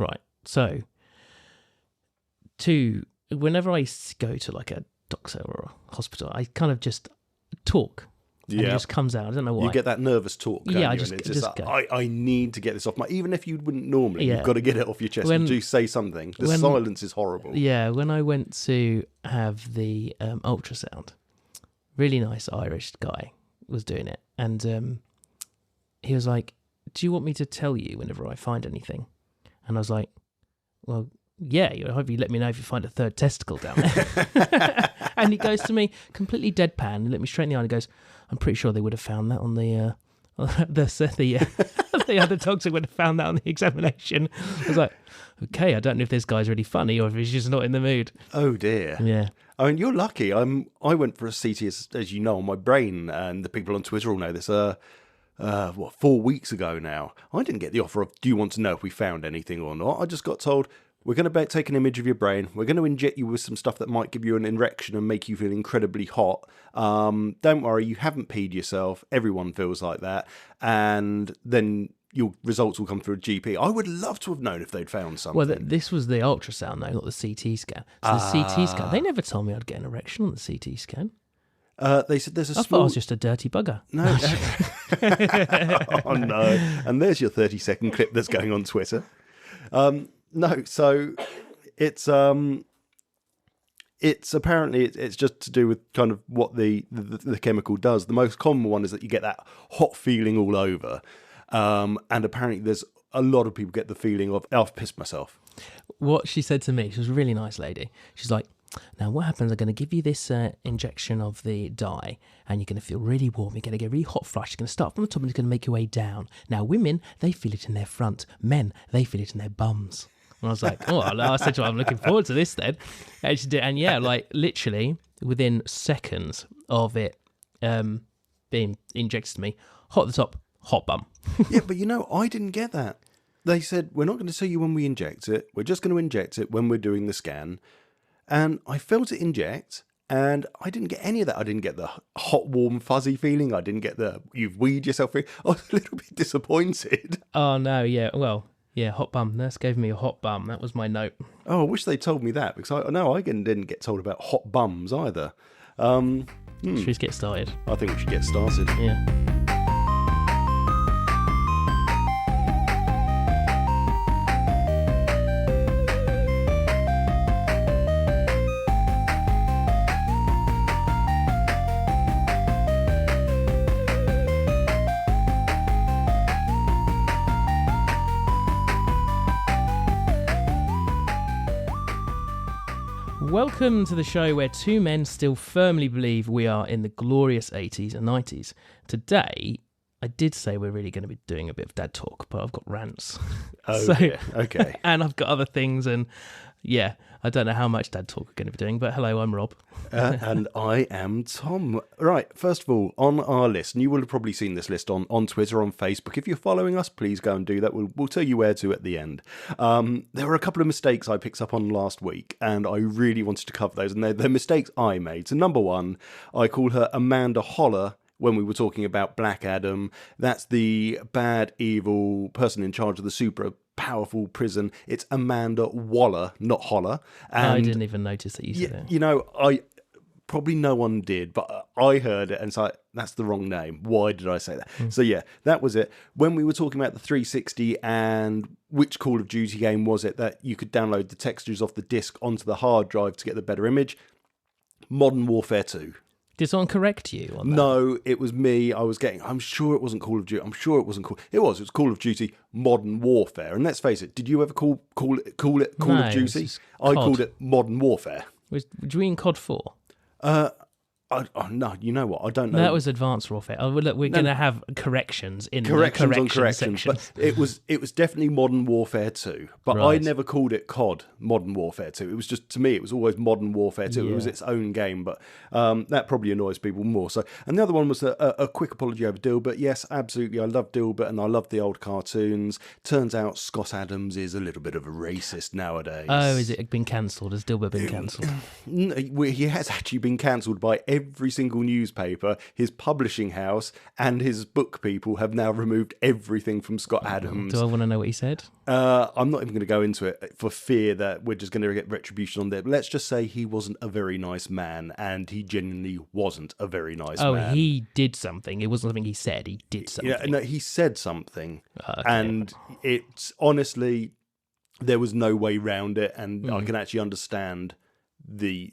Right. So, whenever I go to like a doctor or a hospital, I kind of just talk. And it just comes out. I don't know why. You get that nervous talk, don't you? I And it's just like, I need to get this off my... Even if you wouldn't normally, you've got to get it off your chest. You do say something. The silence is horrible. Yeah, when I went to have the ultrasound, really nice Irish guy was doing it. And he was like, do you want me to tell you whenever I find anything? And I was like, well, yeah, I hope you let me know if you find a third testicle down there. And he goes to me, completely deadpan, and looked me straight in the eye and goes, I'm pretty sure they would have found that on the other doctor would have found that on the examination. I was like, okay, I don't know if this guy's really funny or if he's just not in the mood. Oh dear. Yeah. I mean, you're lucky. I went for a CT, as you know, on my brain, and the people on Twitter all know this. 4 weeks ago now. I didn't get the offer of, do you want to know if we found anything or not? I just got told, we're going to take an image of your brain. We're going to inject you with some stuff that might give you an erection and make you feel incredibly hot. Don't worry, you haven't peed yourself. Everyone feels like that. And then your results will come through a GP. I would love to have known if they'd found something. Well, this was the ultrasound, though, not the CT scan. So the CT scan, they never told me I'd get an erection on the CT scan. They said there's a I thought I was just a dirty bugger. No. Oh, no. And there's your 30-second clip that's going on Twitter. No, so it's apparently it's just to do with kind of what the chemical does. The most common one is that you get that hot feeling all over. And apparently there's a lot of people get the feeling of, I've pissed myself. What she said to me, she was a really nice lady. She's like, now what happens, I'm going to give you this injection of the dye and you're going to feel really warm. You're going to get a really hot flush. You're going to start from the top and it's going to make your way down. Now women, they feel it in their front. Men, they feel it in their bums. And I was like, oh, I said to her, I'm looking forward to this then. And she did, and yeah, like literally within seconds of it being injected to me, hot at the top, hot bum. Yeah, but I didn't get that. They said, we're not going to tell you when we inject it. We're just going to inject it when we're doing the scan. And I felt it inject, and I didn't get any of that. I didn't get the hot, warm, fuzzy feeling. I didn't get the you've weed yourself feeling. I was a little bit disappointed. Oh, no, yeah. Well, yeah, hot bum. Nurse gave me a hot bum. That was my note. Oh, I wish they told me that, because I didn't get told about hot bums either. Should we just get started? I think we should get started. Yeah. Welcome to the show where two men still firmly believe we are in the glorious 80s and 90s. Today, I did say we're really going to be doing a bit of dad talk, but I've got rants. Oh, yeah. Okay. And I've got other things, and yeah, I don't know how much dad talk we're going to be doing, but hello, I'm Rob. And I am Tom. Right, first of all, on our list, and you will have probably seen this list on Twitter, on Facebook. If you're following us, please go and do that. We'll tell you where to at the end. There were a couple of mistakes I picked up on last week, and I really wanted to cover those, and they're mistakes I made. So number one, I called her Amanda Holler when we were talking about Black Adam. That's the bad, evil person in charge of the super powerful prison. It's Amanda Waller, not Holler. And I didn't even notice that you said it. I probably no one did, but I heard it and it's like, that's the wrong name. Why did I say that? So yeah, that was it. When we were talking about the 360 and which Call of Duty game was it that you could download the textures off the disc onto the hard drive to get the better image? Modern Warfare 2. Did someone correct you on that? No, it was me. I'm sure it wasn't Call of Duty. I'm sure it wasn't It was Call of Duty Modern Warfare. And let's face it, did you ever call it Call of Duty? I called it Modern Warfare. Do you mean COD 4? No, you know what? I don't know. That was Advanced Warfare. Oh, look, we're going to have corrections in corrections the on corrections, sections. But it was definitely Modern Warfare 2. But Right. I never called it COD Modern Warfare 2. It was just, to me, it was always Modern Warfare 2. Yeah. It was its own game, but that probably annoys people more. So, and the other one was a quick apology over Dilbert. Yes, absolutely, I love Dilbert and I love the old cartoons. Turns out Scott Adams is a little bit of a racist nowadays. Oh, is it been cancelled? Has Dilbert been cancelled? He has actually been cancelled by every single newspaper, his publishing house, and his book people have now removed everything from Scott Adams. Do I want to know what he said? I'm not even going to go into it for fear that we're just going to get retribution on there. But let's just say he wasn't a very nice man, and he genuinely wasn't a very nice man. Oh, he did something. It wasn't something he said. He did something. Yeah, no, he said something. Okay. And it's honestly, there was no way round it, and I can actually understand the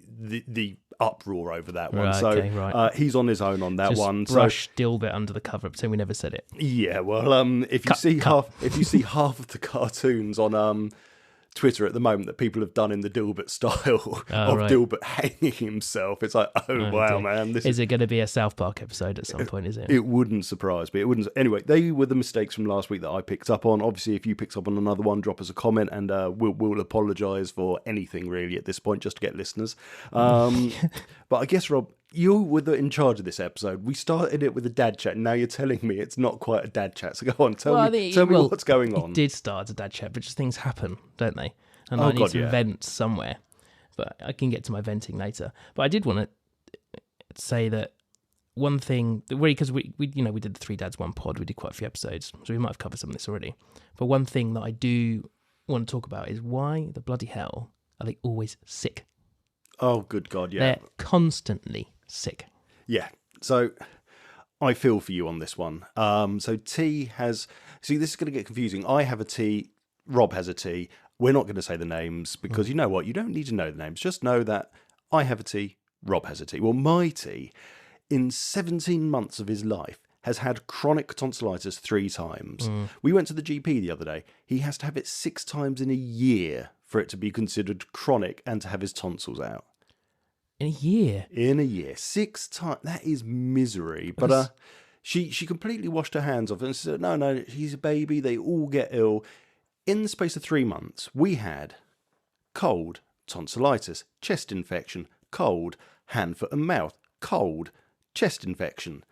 uproar over that one. Right, So okay, right. he's on his own on that Just one. brush Dilbert under the cover, pretend we never said it. Yeah, well, if you see half of the cartoons on Twitter at the moment that people have done in the Dilbert style of right. Dilbert hanging himself, it's like, wow, dear. man, this Is it going to be a South Park episode at some point? Is it? It wouldn't surprise me. It wouldn't. Anyway, they were the mistakes from last week that I picked up on. Obviously, if you picked up on another one, drop us a comment, and we'll apologise for anything really at this point, just to get listeners. But I guess, Rob, you were in charge of this episode. We started it with a dad chat, and now you're telling me it's not quite a dad chat. So go on, tell me what's going on. It did start as a dad chat, but just things happen, don't they? And I need to vent somewhere. But I can get to my venting later. But I did want to say that one thing, because we did the Three Dads One Pod, we did quite a few episodes, so we might have covered some of this already. But one thing that I do want to talk about is why the bloody hell are they always sick? Oh, good God, yeah. They're constantly sick. Yeah. So I feel for you on this one. So T has... See, this is going to get confusing. I have a T, Rob has a T. We're not going to say the names because you know what? You don't need to know the names. Just know that I have a T, Rob has a T. Well, my T, in 17 months of his life, has had chronic tonsillitis 3 times. We went to the GP the other day. He has to have it 6 times in a year for it to be considered chronic and to have his tonsils out. In a year? In a year. 6 times. That is misery. But she completely washed her hands off and said, no, he's a baby. They all get ill. In the space of 3 months, we had cold, tonsillitis, chest infection, cold, hand, foot and mouth, cold, chest infection.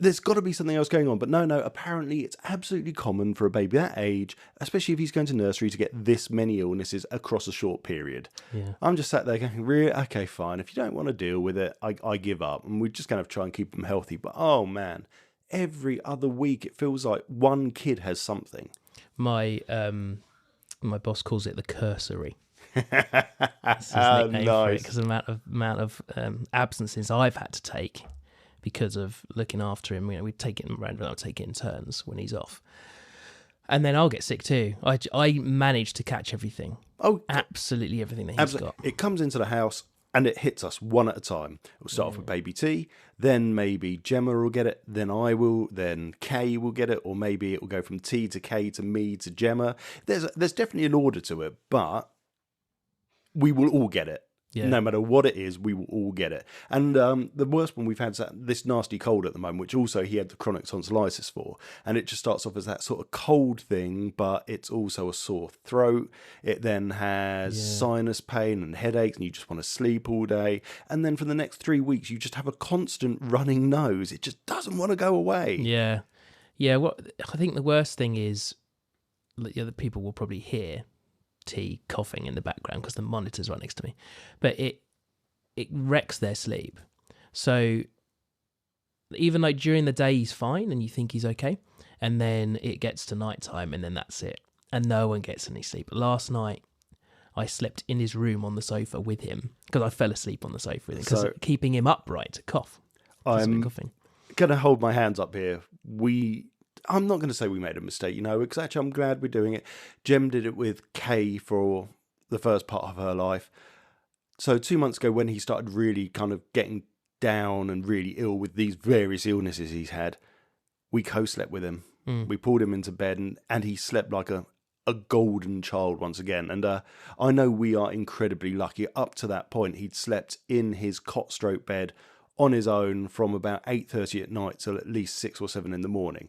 There's got to be something else going on, but no, apparently it's absolutely common for a baby that age, especially if he's going to nursery, to get this many illnesses across a short period. Yeah. I'm just sat there going, really? Okay, fine. If you don't want to deal with it, I give up. And we're just going to try and keep them healthy. But oh man, every other week it feels like one kid has something. My boss calls it the cursory. That's his nickname for it, because the amount of absences I've had to take because of looking after him. We take it around, I'll take it in turns when he's off, and then I'll get sick too. I manage to catch everything. Oh, absolutely everything that he's got. It comes into the house and it hits us one at a time. We'll start off with baby T, then maybe Gemma will get it, then I will, then Kay will get it, or maybe it will go from T to K to me to Gemma. There's definitely an order to it, but we will all get it. Yeah. No matter what it is, we will all get it. And the worst one we've had is this nasty cold at the moment, which also he had the chronic tonsillitis for. And it just starts off as that sort of cold thing, but it's also a sore throat. It then has sinus pain and headaches, and you just want to sleep all day. And then for the next 3 weeks, you just have a constant running nose. It just doesn't want to go away. Yeah. Yeah, I think the worst thing is the other people will probably hear T coughing in the background because the monitor's right next to me, but it wrecks their sleep. So even like during the day he's fine and you think he's okay, and then it gets to night time and then that's it, and no one gets any sleep. Last night I slept in his room on the sofa with him because I fell asleep on the sofa with him because keeping him upright to cough. I'm gonna hold my hands up here. I'm not going to say we made a mistake, because actually I'm glad we're doing it. Jem did it with Kay for the first part of her life. So 2 months ago, when he started really kind of getting down and really ill with these various illnesses he's had, we co-slept with him. We pulled him into bed and he slept like a golden child once again. And I know we are incredibly lucky. Up to that point, he'd slept in his cot stroke bed on his own from about 8:30 at night till at least 6 or 7 in the morning.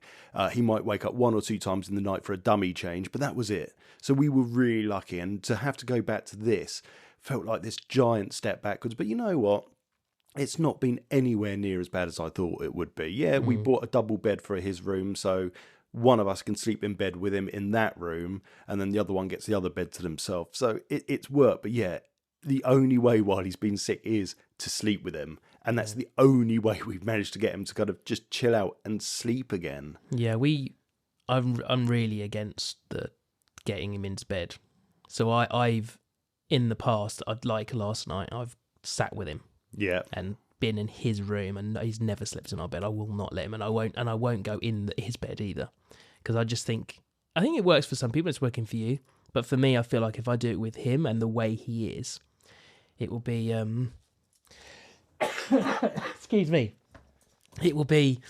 He might wake up 1 or 2 times in the night for a dummy change, but that was it. So we were really lucky, and to have to go back to this felt like this giant step backwards. But you know what? It's not been anywhere near as bad as I thought it would be. Yeah, we bought a double bed for his room, so one of us can sleep in bed with him in that room, and then the other one gets the other bed to themselves. So it's worked, but yeah, the only way while he's been sick is to sleep with him. And that's the only way we've managed to get him to kind of just chill out and sleep again. Yeah, I'm really against the getting him into bed. So I've in the past, like last night, I've sat with him. Yeah. And been in his room, and he's never slept in our bed. I will not let him, and I won't go in his bed either, because I think it works for some people. It's working for you, but for me, I feel like if I do it with him and the way he is, it will be excuse me. It will be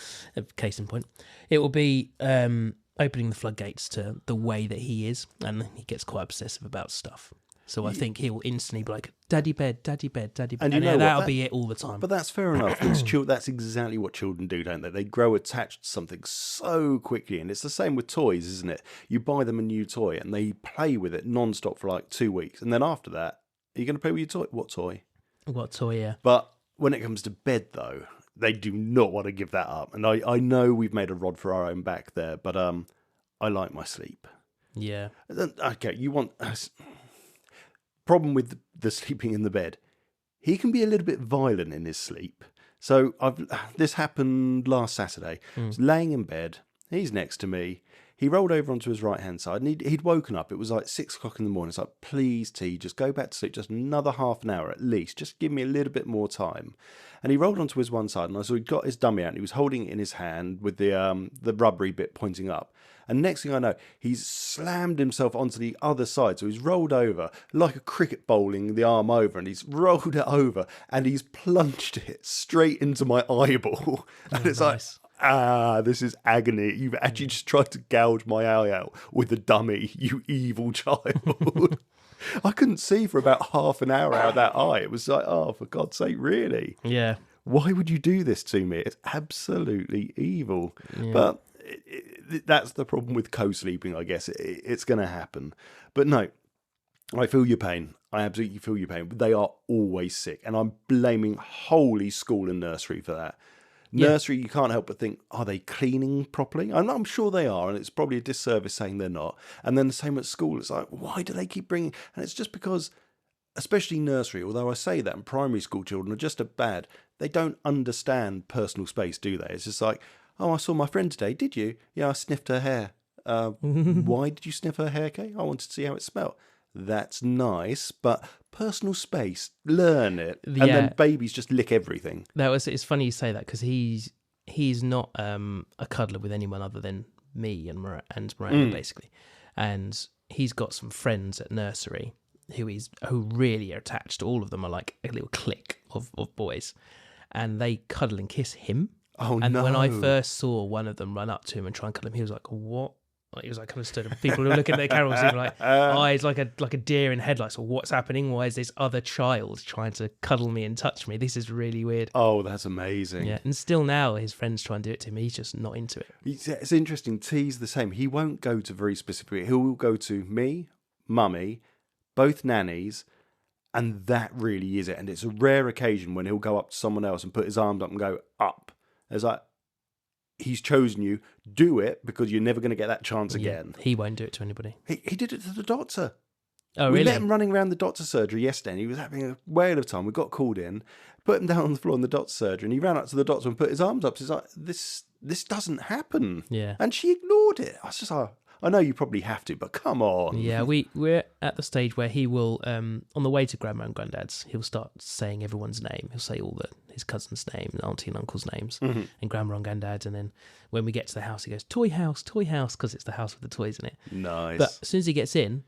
case in point. It will be opening the floodgates to the way that he is, and he gets quite obsessive about stuff. So I think he'll instantly be like, "Daddy bed, daddy bed, daddy bed," and that'll be it all the time. But that's fair enough. That's exactly what children do, don't they? They grow attached to something so quickly, and it's the same with toys, isn't it? You buy them a new toy, and they play with it non-stop for like 2 weeks, and then after that, are you going to play with your toy? What toy? What toy? Yeah. But when it comes to bed, though, they do not want to give that up. And I know we've made a rod for our own back there, but I like my sleep. Yeah. Okay, you want... Problem with the sleeping in the bed, he can be a little bit violent in his sleep. So this happened last Saturday. I was laying in bed, he's next to me, he rolled over onto his right hand side, and he'd woken up. It was like 6 o'clock in the morning. It's like, please T, just go back to sleep, just another half an hour at least, just give me a little bit more time. And he rolled onto his one side, and I saw he'd got his dummy out, and he was holding it in his hand with the rubbery bit pointing up. And next thing I know, he's slammed himself onto the other side. So he's rolled over like a cricket bowling the arm over, and he's rolled it over and he's plunged it straight into my eyeball. And it's nice. Like, this is agony. You've actually just tried to gouge my eye out with a dummy, you evil child. I couldn't see for about half an hour out of that eye. It was like, oh, for God's sake, really? Yeah. Why would you do this to me? It's absolutely evil. Yeah. But that's the problem with co-sleeping, I guess. It's going to happen. But no, I feel your pain. I absolutely feel your pain. They are always sick. And I'm blaming wholly school and nursery for that. Yeah. Nursery, you can't help but think, are they cleaning properly? I'm sure they are, and it's probably a disservice saying they're not. And then the same at school. It's like, why do they keep bringing... And it's just because, especially nursery, although I say that, and primary school children are just as bad, they don't understand personal space, do they? It's just like... Oh, I saw my friend today. Did you? Yeah, I sniffed her hair. Why did you sniff her hair, Kay? I wanted to see how it smelled. That's nice, but personal space, learn it. Yeah. And then babies just lick everything. It's funny you say that, because he's not a cuddler with anyone other than me and Miranda, basically. And he's got some friends at nursery who really are attached to. All of them are like a little clique of boys, and they cuddle and kiss him. Oh, and no. when I first saw one of them run up to him and try and cuddle him, he was like, "What?" He was like, kind of stood up. People who were looking at their cameras, they were like, eyes like a deer in headlights. Well, what's happening? Why is this other child trying to cuddle me and touch me? This is really weird. Oh, that's amazing. Yeah, and still now his friends try and do it to him. He's just not into it. It's interesting. T's the same. He won't go to very specific. He will go to me, mummy, both nannies, and that really is it. And it's a rare occasion when he'll go up to someone else and put his arms up and go up. It's like, he's chosen you, do it, because you're never going to get that chance again. He won't do it to anybody. He did it to the doctor. Oh, really? We let him running around the doctor's surgery yesterday, and he was having a whale of time. We got called in, put him down on the floor in the doctor's surgery, and he ran up to the doctor and put his arms up. He's like, this doesn't happen. Yeah. And she ignored it. I was just like, I know you probably have to, but come on. Yeah, we're at the stage where he will, on the way to Grandma and Granddad's, he'll start saying everyone's name. He'll say his cousin's name, auntie and uncle's names, and Grandma and Granddad's. And then when we get to the house, he goes, toy house, because it's the house with the toys in it. Nice. But as soon as he gets in,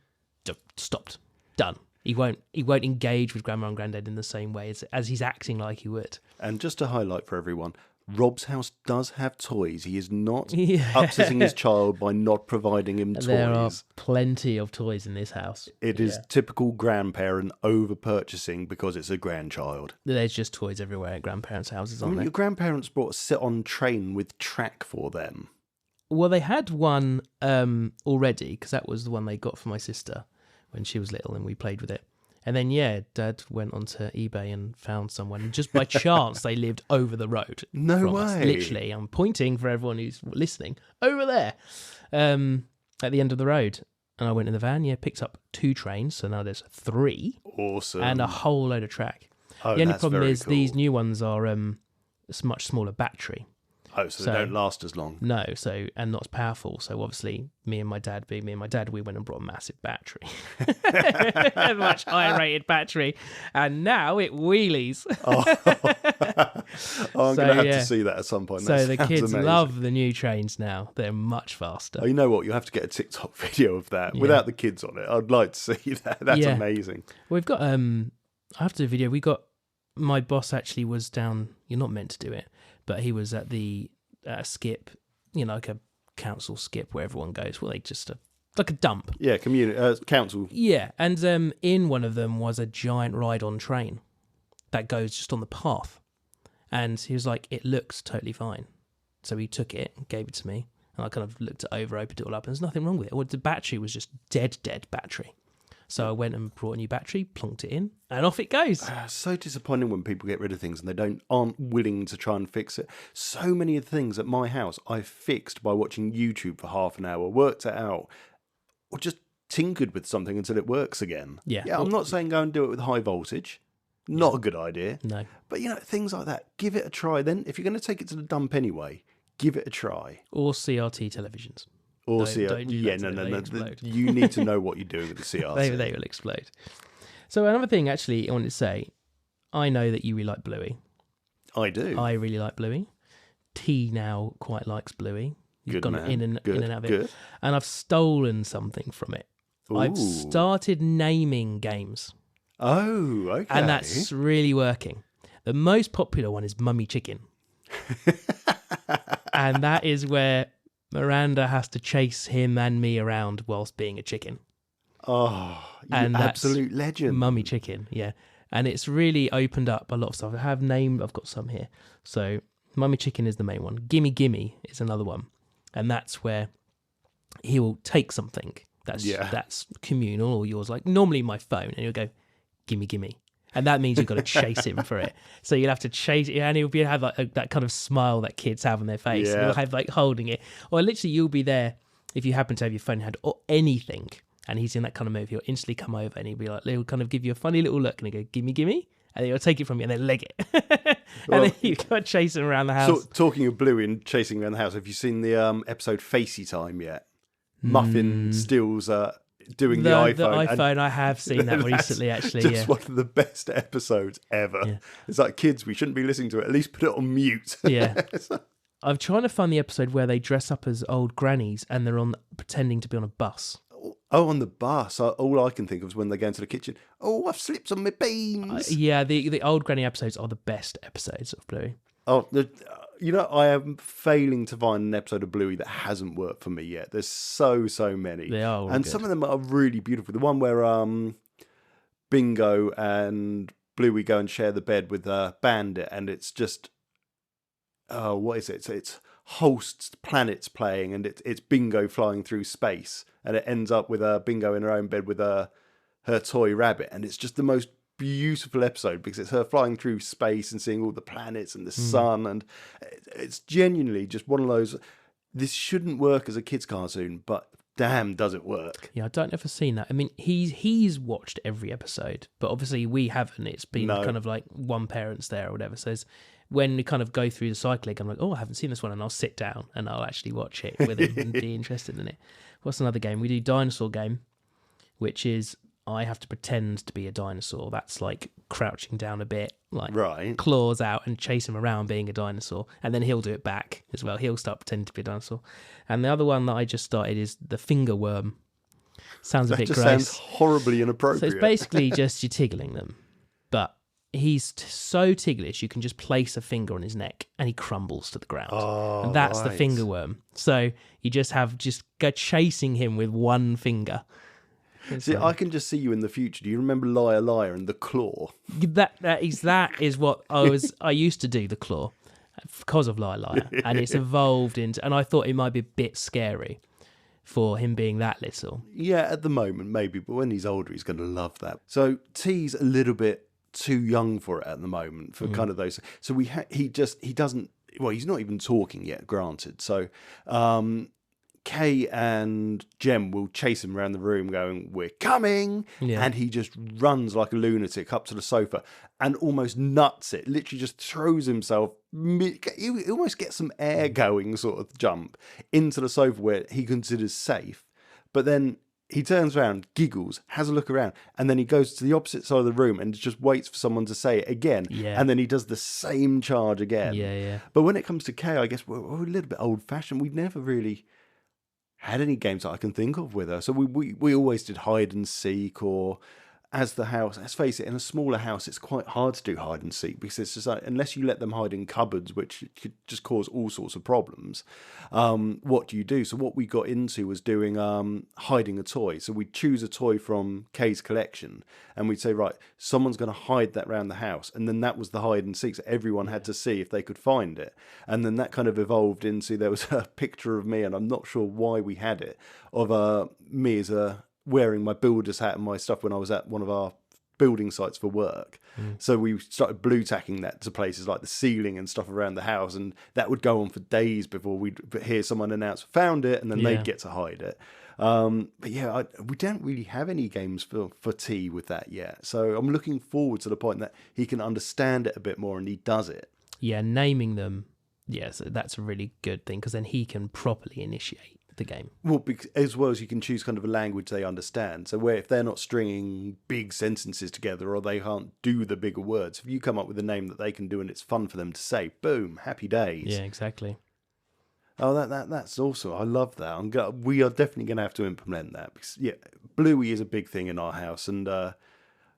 stopped, done. He won't engage with Grandma and Granddad in the same way as he's acting like he would. And just to highlight for everyone, Rob's house does have toys. He is not upsetting his child by not providing him toys. There are plenty of toys in this house. It is typical grandparent over-purchasing because it's a grandchild. There's just toys everywhere at grandparents' houses, aren't there? Your grandparents brought a sit-on train with track for them. Well, they had one already, because that was the one they got for my sister when she was little, and we played with it. And then, Dad went onto eBay and found someone. And just by chance, they lived over the road. No way. Us. Literally, I'm pointing for everyone who's listening. Over there, at the end of the road. And I went in the van, picked up 2 trains, so now there's 3. Awesome. And a whole load of track. Oh, The only that's problem very is cool. these new ones are a much smaller battery. Oh, so they don't last as long. No, and not as powerful. So obviously, me and my dad, we went and brought a massive battery, a much higher rated battery, and now it wheelies. I'm going to have to see that at some point. So the kids amazing. love the new trains now. They're much faster. Oh, you know what? You'll have to get a TikTok video of that without the kids on it. I'd like to see that. That's amazing. We've got I have to do a video. We got my boss actually was down. You're not meant to do it, but he was at the skip, like a council skip where everyone goes. Well, they just like a dump. Yeah, council. Yeah, and in one of them was a giant ride-on train that goes just on the path. And he was like, it looks totally fine. So he took it and gave it to me. And I kind of looked it over, opened it all up, and there's nothing wrong with it. Well, the battery was just dead battery. So I went and brought a new battery, plonked it in, and off it goes. So disappointing when people get rid of things and they aren't willing to try and fix it. So many of the things at my house I fixed by watching YouTube for half an hour, worked it out, or just tinkered with something until it works again. Yeah. I'm not saying go and do it with high voltage. Not a good idea. No. But, things like that, give it a try. Then, if you're going to take it to the dump anyway, give it a try. Or CRT televisions. Or don't do that to them, no. they explode. You need to know what you're doing with the CRT. They will explode. So another thing, actually, I wanted to say, I know that you really like Bluey. I do. I really like Bluey. T now quite likes Bluey. You've gone in and out of it. Good. And I've stolen something from it. Ooh. I've started naming games. Oh, okay. And that's really working. The most popular one is Mummy Chicken. And that is where Miranda has to chase him and me around whilst being a chicken. Oh, you And that's absolute legend. Mummy Chicken, yeah. And it's really opened up a lot of stuff. I've got some here. So Mummy Chicken is the main one. Gimme Gimme is another one. And that's where he will take something that's communal or yours, like normally my phone, and he'll go, gimme, gimme. And that means you've got to chase him for it. So you'll have to chase it, and he'll have like that kind of smile that kids have on their face. Yeah. And you'll have like holding it. Or literally you'll be there if you happen to have your phone in hand or anything, and he's in that kind of mood, he'll instantly come over and he'll kind of give you a funny little look and he'll go, gimme, gimme. And then he'll take it from you and then leg it. And then you've got to chase him around the house. So, talking of Bluey and chasing around the house, have you seen the episode Facey Time yet? Muffin steals doing the iPhone. The iPhone, I have seen that recently, actually. Just one of the best episodes ever. Yeah. It's like, kids, we shouldn't be listening to it. At least put it on mute. Yeah. I'm trying to find the episode where they dress up as old grannies and they're pretending to be on a bus. Oh, on the bus. All I can think of is when they go into the kitchen. Oh, I've slipped on my beans. The old granny episodes are the best episodes of Bluey. Oh, I am failing to find an episode of Bluey that hasn't worked for me yet. There's so many. They are all and good. some of them are really beautiful. The one where Bingo and Bluey go and share the bed with Bandit, and it's just, what is it? So it's hosts planets playing, and it's Bingo flying through space, and it ends up with Bingo in her own bed with her toy rabbit, and it's just the most beautiful episode because it's her flying through space and seeing all the planets and the sun, and it's genuinely just one of those. This shouldn't work as a kids' cartoon, but damn, does it work? Yeah, I don't know if I've seen that. I mean, he's watched every episode, but obviously we haven't. It's been kind of like one parent's there or whatever. So when we kind of go through the cycling, I'm like, oh, I haven't seen this one, and I'll sit down and I'll actually watch it with him and be interested in it. What's another game? We do Dinosaur Game, which is I have to pretend to be a dinosaur. That's like crouching down a bit, like claws out and chase him around being a dinosaur. And then he'll do it back as well. He'll start pretending to be a dinosaur. And the other one that I just started is the finger worm. Sounds a bit gross. Sounds horribly inappropriate. So it's basically just you're tickling them. But he's so ticklish, you can just place a finger on his neck and he crumbles to the ground. And that's the finger worm. So you just go chasing him with one finger. See, I can just see you in the future. Do you remember Liar Liar and the claw? That is what I used to do, the claw, because of Liar Liar, and it's evolved into. And I thought it might be a bit scary for him being that little. Yeah, at the moment maybe, but when he's older, he's going to love that. So T's a little bit too young for it at the moment for kind of those. So he doesn't. Well, he's not even talking yet. Granted, so. Kay and Jem will chase him around the room going, "We're coming!" Yeah. And he just runs like a lunatic up to the sofa and almost nuts it. Literally just throws himself, he almost gets some air going sort of jump into the sofa where he considers safe. But then he turns around, giggles, has a look around, and then he goes to the opposite side of the room and just waits for someone to say it again. Yeah. And then he does the same charge again. Yeah. But when it comes to Kay, I guess we're a little bit old-fashioned. We've never really had any games that I can think of with her. So we always did hide and seek, or as the house, let's face it, in a smaller house, it's quite hard to do hide and seek because it's just like, unless you let them hide in cupboards, which could just cause all sorts of problems, what do you do? So what we got into was doing hiding a toy. So we'd choose a toy from Kay's collection and we'd say, right, someone's going to hide that around the house. And then that was the hide and seek. So everyone had to see if they could find it. And then that kind of evolved into, there was a picture of me, and I'm not sure why we had it, of me as wearing my builder's hat and my stuff when I was at one of our building sites for work. So we started blue tacking that to places like the ceiling and stuff around the house, and that would go on for days before we'd hear someone announce found it, and then they'd get to hide it. But yeah, we don't really have any games for T with that yet. So I'm looking forward to the point that he can understand it a bit more and he does it. Yeah, naming them, yes, that's a really good thing because then he can properly initiate the game. Well, as well as you can choose kind of a language they understand. So where if they're not stringing big sentences together or they can't do the bigger words, if you come up with a name that they can do and it's fun for them to say, boom, happy days. Yeah, exactly. Oh, that's awesome. I love that. We are definitely going to have to implement that because Bluey is a big thing in our house, and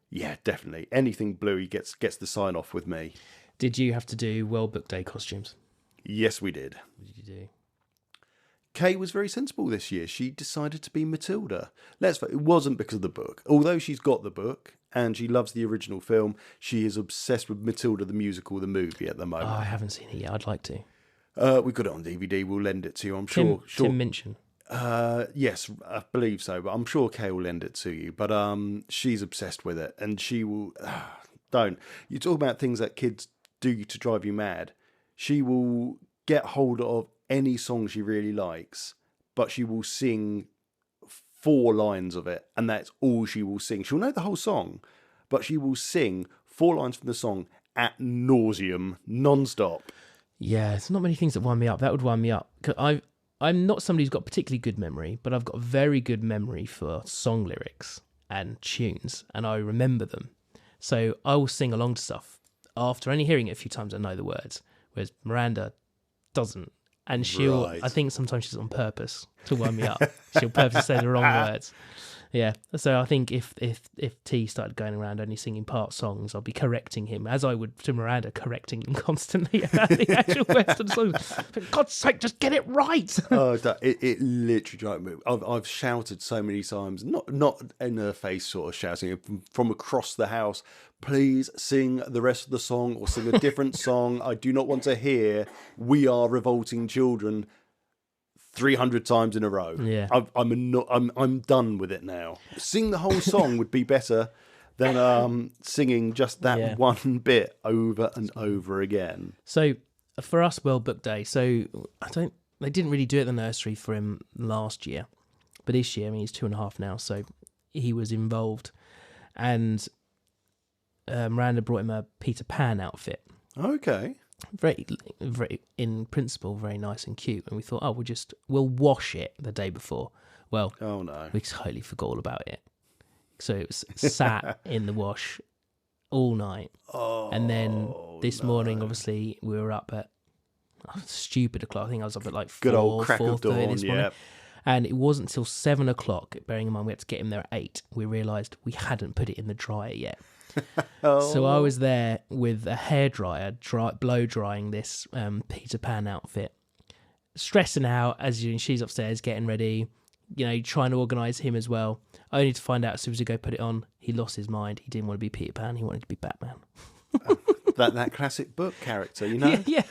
yeah, definitely anything Bluey gets the sign off with me. Did you have to do World Book Day costumes? Yes, we did. What did you do? Kay was very sensible this year. She decided to be Matilda. It wasn't because of the book. Although she's got the book and she loves the original film, she is obsessed with Matilda the musical, the movie at the moment. Oh, I haven't seen it yet. I'd like to. We've got it on DVD. We'll lend it to you, I'm sure. Tim Minchin. Yes, I believe so, but I'm sure Kay will lend it to you. But she's obsessed with it, and she will... don't. You talk about things that kids do to drive you mad. She will get hold of any song she really likes, but she will sing 4 lines of it, and that's all she will sing. She'll know the whole song, but she will sing 4 lines from the song ad nauseum, non-stop. Yeah, it's not many things that wind me up. That would wind me up. I'm not somebody who's got particularly good memory, but I've got a very good memory for song lyrics and tunes, and I remember them. So I will sing along to stuff after only hearing it a few times. I know the words, whereas Miranda doesn't. And she'll, Right. I think sometimes she's on purpose to wind me up. She'll purposely say the wrong words. Yeah. So I think if T started going around only singing part songs, I'll be correcting him, as I would to Miranda, correcting him constantly about the actual words of the songs. For God's sake, just get it right. Oh, it literally drives me. I've shouted so many times, not in her face, sort of shouting from across the house. Please sing the rest of the song or sing a different song. I do not want to hear "We Are Revolting Children" 300 times in a row. Yeah. I'm done with it now. Sing the whole song would be better than singing just that one bit over and over again. So for us, World Book Day. So they didn't really do it at the nursery for him last year, but this year, I mean, he's 2.5 now, so he was involved, and Miranda brought him a Peter Pan outfit. Okay. Very, very, in principle, very nice and cute. And we thought, we'll wash it the day before. Well, oh no, we totally forgot all about it. So it was sat in the wash all night. Oh, and then this morning, obviously, we were up at stupid o'clock. I think I was up at like 4, good old crack of 4:30 dawn, this morning. yeah. And it wasn't until 7 o'clock, bearing in mind we had to get him there at 8, we realised we hadn't put it in the dryer yet. So I was there with a hairdryer, blow drying this Peter Pan outfit, stressing out as she's upstairs getting ready, trying to organise him as well. Only to find out as soon as we go put it on, he lost his mind. He didn't want to be Peter Pan. He wanted to be Batman. that classic book character, Yeah.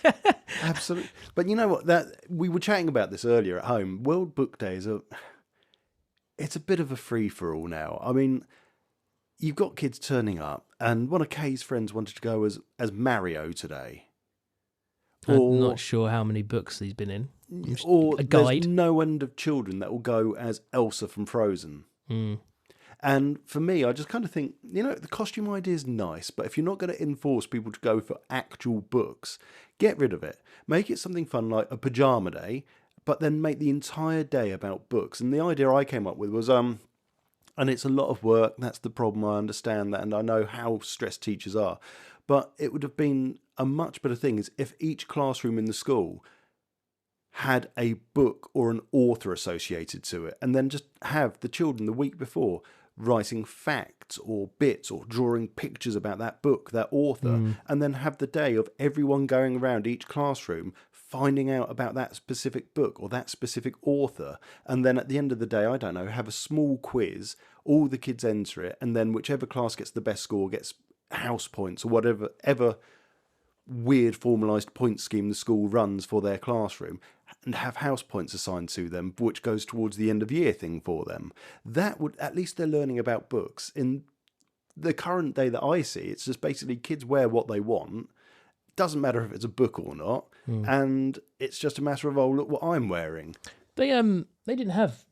Absolutely. But you know what? That we were chatting about this earlier at home. World Book Day it's a bit of a free for all now. I mean, you've got kids turning up, and one of Kay's friends wanted to go as Mario today. I'm not sure how many books he's been in. or a guide. there's no end of children that will go as Elsa from Frozen. And for me, I just kind of think, the costume idea is nice, but if you're not going to enforce people to go for actual books, get rid of it. Make it something fun like a pajama day, but then make the entire day about books. And the idea I came up with was, and it's a lot of work, that's the problem, I understand that, and I know how stressed teachers are, but it would have been a much better thing is if each classroom in the school had a book or an author associated to it, and then just have the children the week before writing facts or bits or drawing pictures about that book, that author, and then have the day of everyone going around each classroom finding out about that specific book or that specific author, and then at the end of the day, I don't know, have a small quiz, all the kids enter it, and then whichever class gets the best score gets house points or whatever weird formalised point scheme the school runs for their classroom, and have house points assigned to them, which goes towards the end of year thing for them. That would, at least they're learning about books. In the current day that I see, it's just basically kids wear what they want. Doesn't matter if it's a book or not, and it's just a matter of, oh, look what I'm wearing. They didn't have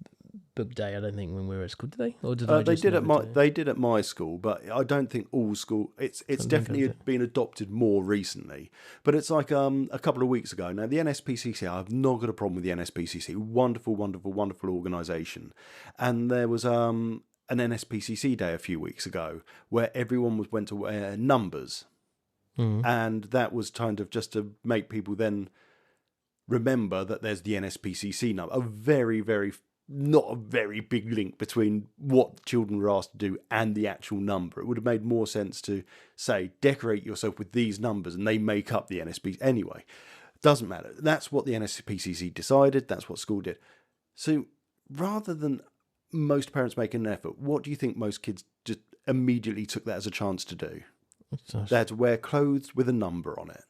book day, I don't think, when we were at school, did they? Or did they did at my school, but I don't think all school. It's definitely been adopted more recently. But it's like a couple of weeks ago. Now the NSPCC, I've not got a problem with the NSPCC. Wonderful, wonderful, wonderful organisation. And there was an NSPCC day a few weeks ago where everyone went to wear numbers, and that was kind of just to make people then remember that there's the NSPCC number. A very, very not a very big link between what children were asked to do and the actual number. It would have made more sense to say, decorate yourself with these numbers, and they make up the NSP. Anyway, doesn't matter. That's what the NSPCC decided. That's what school did. So rather than most parents making an effort, what do you think most kids just immediately took that as a chance to do? They had to wear clothes with a number on it.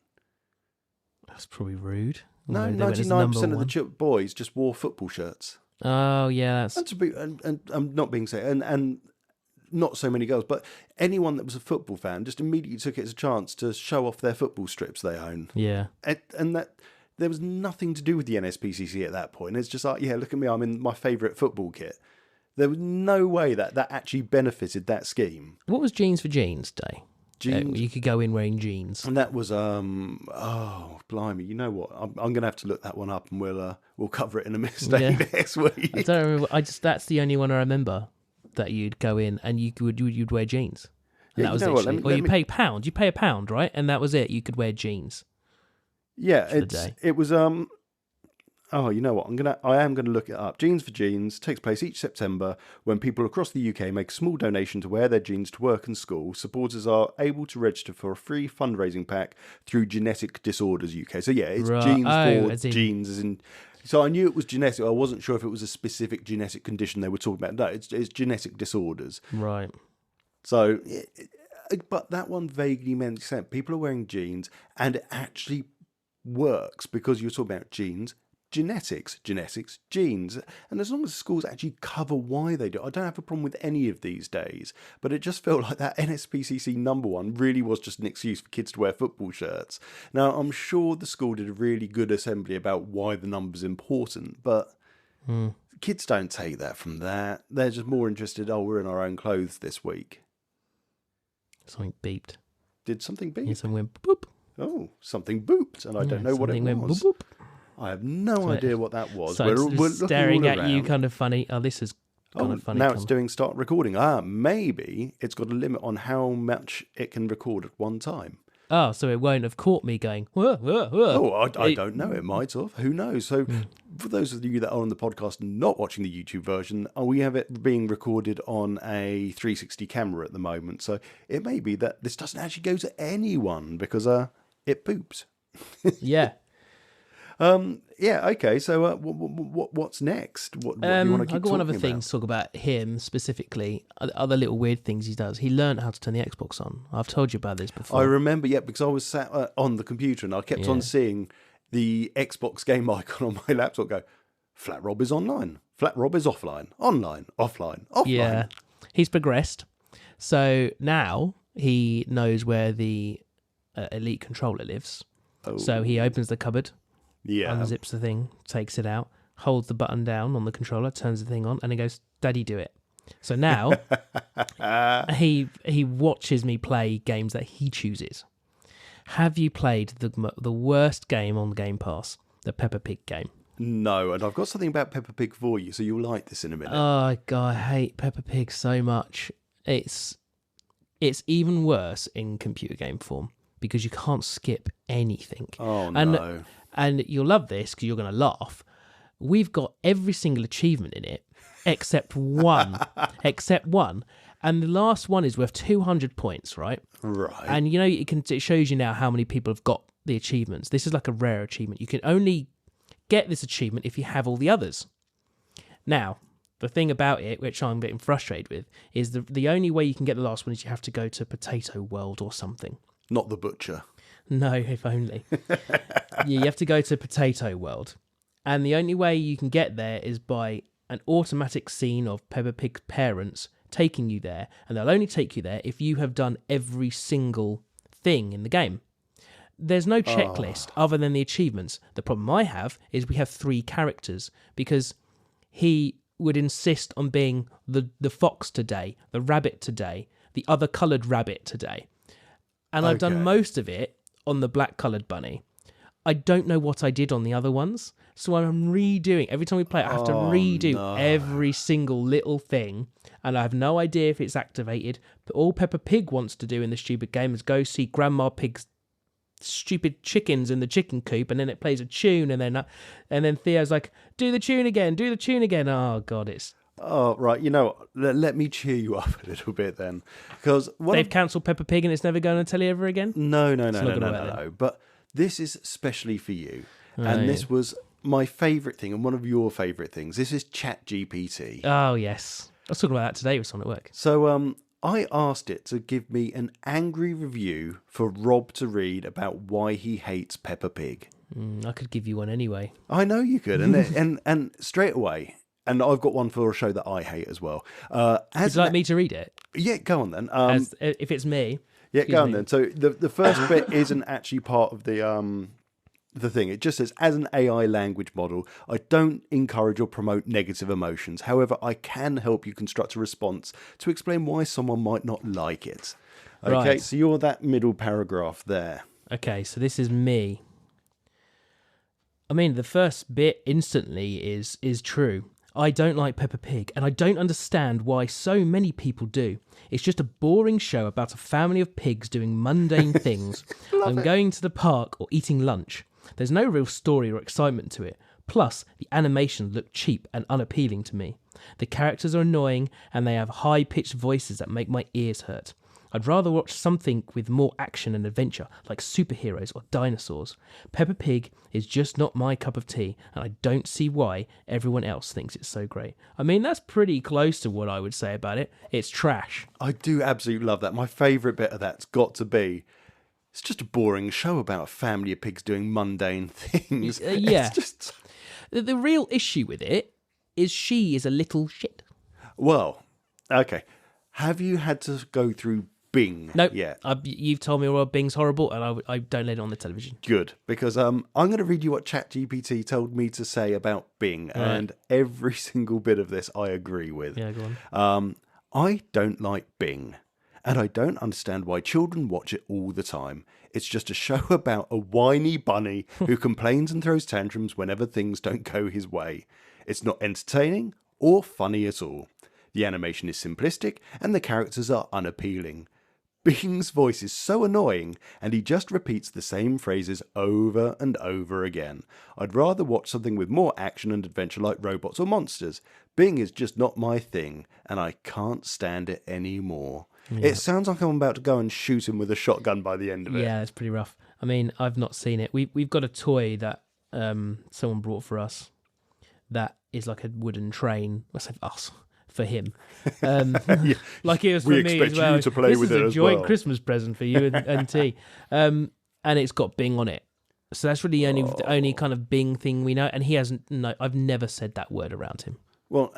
That's probably rude. No, 99% of the boys just wore football shirts. Oh yeah, that's and I'm not being said, and not so many girls, but anyone that was a football fan just immediately took it as a chance to show off their football strips they own. Yeah, and that there was nothing to do with the NSPCC at that point. It's just like, yeah, look at me, I'm in my favourite football kit. There was no way that actually benefited that scheme. What was Jeans for Jeans Day? Jeans. You could go in wearing jeans, and that was oh blimey! You know what? I'm going to have to look that one up, and we'll cover it in a mistake next week. I don't remember. That's the only one I remember that you'd go in and you'd wear jeans. And that was literally, you pay a pound. You pay a pound, right? And that was it. You could wear jeans. Yeah, it was Oh, you know what? I am gonna look it up. Jeans for Jeans takes place each September when people across the UK make a small donation to wear their jeans to work and school. Supporters are able to register for a free fundraising pack through Genetic Disorders UK. So yeah, it's jeans for jeans, as in. So I knew it was genetic. I wasn't sure if it was a specific genetic condition they were talking about. No, it's genetic disorders. Right. So, but that one vaguely makes sense. People are wearing jeans, and it actually works because you're talking about jeans. Genetics, genes. And as long as schools actually cover why they do it, I don't have a problem with any of these days. But it just felt like that NSPCC number one really was just an excuse for kids to wear football shirts. Now, I'm sure the school did a really good assembly about why the number's important, but kids don't take that from that. They're just more interested, we're in our own clothes this week. Something beeped. Did something beep? Yeah, something went boop. Oh, something booped, and I don't know what it was. Went boop, boop. I have no idea what that was. So we're staring at you kind of funny. Oh, this is kind of funny. Now it's doing start recording. Maybe it's got a limit on how much it can record at one time. Oh, so it won't have caught me going, whoa, whoa, whoa. Oh, I don't know. It might have. Who knows? So for those of you that are on the podcast and not watching the YouTube version, we have it being recorded on a 360 camera at the moment. So it may be that this doesn't actually go to anyone because it poops. Yeah. Yeah, okay, so what's next? What do you want to keep talking about? I've got one other thing to talk about him specifically, other little weird things he does. He learned how to turn the Xbox on. I've told you about this before. I remember, because I was sat on the computer and I kept on seeing the Xbox game icon on my laptop go, Flat Rob is online, Flat Rob is offline, online, offline, offline. Yeah, he's progressed. So now he knows where the Elite controller lives. Oh. So he opens the cupboard, Yeah. unzips the thing, takes it out, holds the button down on the controller, turns the thing on, and he goes, "Daddy, do it." So now he watches me play games that he chooses. Have you played the worst game on Game Pass, the Peppa Pig game? No, and I've got something about Peppa Pig for you, so you'll like this in a minute. Oh God, I hate Peppa Pig so much. It's even worse in computer game form because you can't skip anything. Oh no! And you'll love this because you're going to laugh. We've got every single achievement in it except one, and the last one is worth 200 points, right? Right. And it shows you now how many people have got the achievements. This is like a rare achievement. You can only get this achievement if you have all the others. Now, the thing about it, which I'm getting frustrated with, is the only way you can get the last one is you have to go to Potato World or something. Not the butcher. No, if only. You have to go to Potato World. And the only way you can get there is by an automatic scene of Peppa Pig's parents taking you there. And they'll only take you there if you have done every single thing in the game. There's no checklist other than the achievements. The problem I have is we have 3 characters because he would insist on being the fox today, the rabbit today, the other coloured rabbit today. And I've done most of it on the black coloured bunny. I don't know what I did on the other ones. So I'm redoing. Every time we play it, I have to redo every single little thing. And I have no idea if it's activated. But all Peppa Pig wants to do in the stupid game is go see Grandma Pig's stupid chickens in the chicken coop. And then it plays a tune. And then Theo's like, do the tune again. Oh, God, it's... Oh, right. Let me cheer you up a little bit then. Because they've cancelled Peppa Pig and it's never going on telly ever again? No. But this is specially for you. And this was my favourite thing and one of your favourite things. This is ChatGPT. Oh, yes. I was talking about that today with someone at work. So I asked it to give me an angry review for Rob to read about why he hates Peppa Pig. I could give you one anyway. I know you could. And straight away, and I've got one for a show that I hate as well. Would you like me to read it? Yeah, go on then. If it's me. Yeah, go on then. So the first bit isn't actually part of the thing. It just says, as an AI language model, I don't encourage or promote negative emotions. However, I can help you construct a response to explain why someone might not like it. Okay, Right. So you're that middle paragraph there. Okay, so this is me. I mean, the first bit instantly is true. I don't like Peppa Pig, and I don't understand why so many people do. It's just a boring show about a family of pigs doing mundane things. I'm going to the park or eating lunch. There's no real story or excitement to it. Plus, the animations look cheap and unappealing to me. The characters are annoying, and they have high-pitched voices that make my ears hurt. I'd rather watch something with more action and adventure, like superheroes or dinosaurs. Peppa Pig is just not my cup of tea, and I don't see why everyone else thinks it's so great. I mean, that's pretty close to what I would say about it. It's trash. I do absolutely love that. My favourite bit of that's got to be, it's just a boring show about a family of pigs doing mundane things. Yeah. It's just... The real issue with it is she is a little shit. Well, okay. Have you had to go through Bing yet? You've told me, well, Bing's horrible, and I don't let it on the television. Good, because I'm going to read you what ChatGPT told me to say about Bing, and every single bit of this I agree with. Yeah, go on. I don't like Bing, and I don't understand why children watch it all the time. It's just a show about a whiny bunny who complains and throws tantrums whenever things don't go his way. It's not entertaining or funny at all. The animation is simplistic, and the characters are unappealing. Bing's voice is so annoying, and he just repeats the same phrases over and over again. I'd rather watch something with more action and adventure like robots or monsters. Bing is just not my thing, and I can't stand it anymore. Yeah. It sounds like I'm about to go and shoot him with a shotgun by the end of it. Yeah, it's pretty rough. I mean, I've not seen it. We've got a toy that someone brought for us that is like a wooden train. I say us. For him, Yeah. like it was for we me expect as well. You to play this with is it a as joint well. Christmas present for you and T, and it's got Bing on it. So that's really the only kind of Bing thing we know. And he hasn't. No, I've never said that word around him. Well,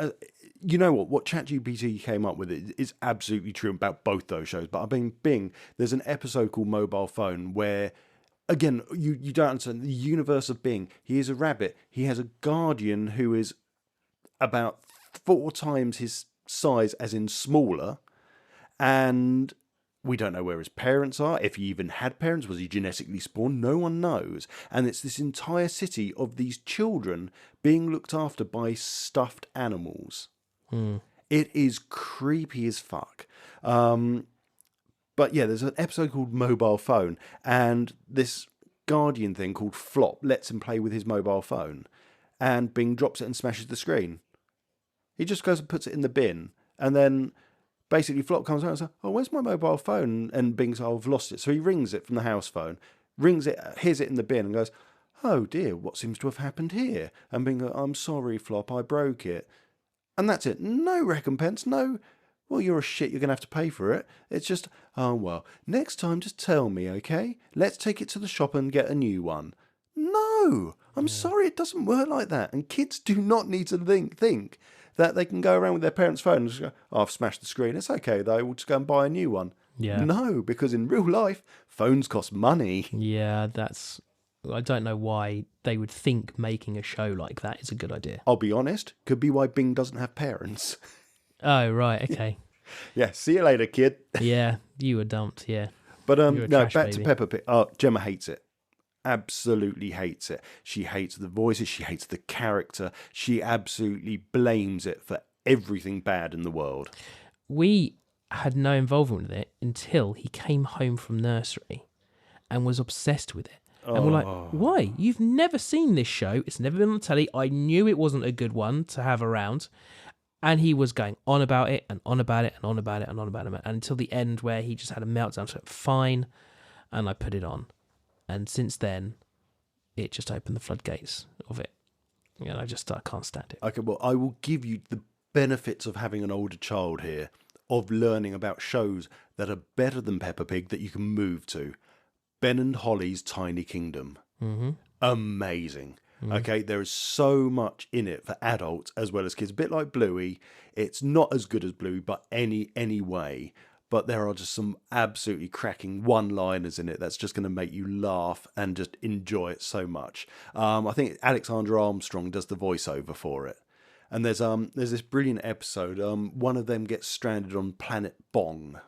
you know what? What ChatGPT came up with is absolutely true about both those shows. But I mean, Bing. There's an episode called Mobile Phone where again, you don't understand the universe of Bing. He is a rabbit. He has a guardian who is about 4 times his size, as in smaller, and we don't know where his parents are. If he even had parents, was he genetically spawned? No one knows. And it's this entire city of these children being looked after by stuffed animals. It is creepy as fuck. But yeah, there's an episode called Mobile Phone, and this guardian thing called Flop lets him play with his mobile phone, and Bing drops it and smashes the screen. He just goes and puts it in the bin, and then basically Flop comes out and says, "Oh, where's my mobile phone?" And Bing's, "Oh, I've lost it." So he rings it from the house phone, rings it, hears it in the bin, and goes, "Oh dear, what seems to have happened here?" And Bing goes, "I'm sorry, Flop, I broke it." And that's it. No recompense, no, "Well, you're a shit, you're going to have to pay for it." It's just, "Oh, well, next time just tell me, okay? Let's take it to the shop and get a new one." No, I'm sorry, it doesn't work like that. And kids do not need to think that they can go around with their parents' phone and just go, "Oh, I've smashed the screen. It's okay, though. We'll just go and buy a new one." Yeah. No, because in real life, phones cost money. Yeah, I don't know why they would think making a show like that is a good idea. I'll be honest, could be why Bing doesn't have parents. Oh, right, okay. Yeah, see you later, kid. Yeah, you were dumped, yeah. But You're a no, trash back to baby. Peppa Pig. Oh, Gemma hates it. Absolutely hates it. She hates the voices. She hates the character. She absolutely blames it for everything bad in the world. We had no involvement with it until he came home from nursery and was obsessed with it. And we're like, "Why? You've never seen this show. It's never been on the telly. I knew it wasn't a good one to have around." And he was going on about it and on about it and on about it and on about it, and until the end where he just had a meltdown. So fine, and I put it on, and since then, it just opened the floodgates of it. And I can't stand it. Okay, well, I will give you the benefits of having an older child here, of learning about shows that are better than Peppa Pig that you can move to. Ben and Holly's Tiny Kingdom. Mm-hmm. Amazing. Okay, there is so much in it for adults as well as kids. A bit like Bluey. It's not as good as Bluey, but any way. But there are just some absolutely cracking one-liners in it that's just going to make you laugh and just enjoy it so much. I think Alexander Armstrong does the voiceover for it. And there's this brilliant episode. One of them gets stranded on planet Bong.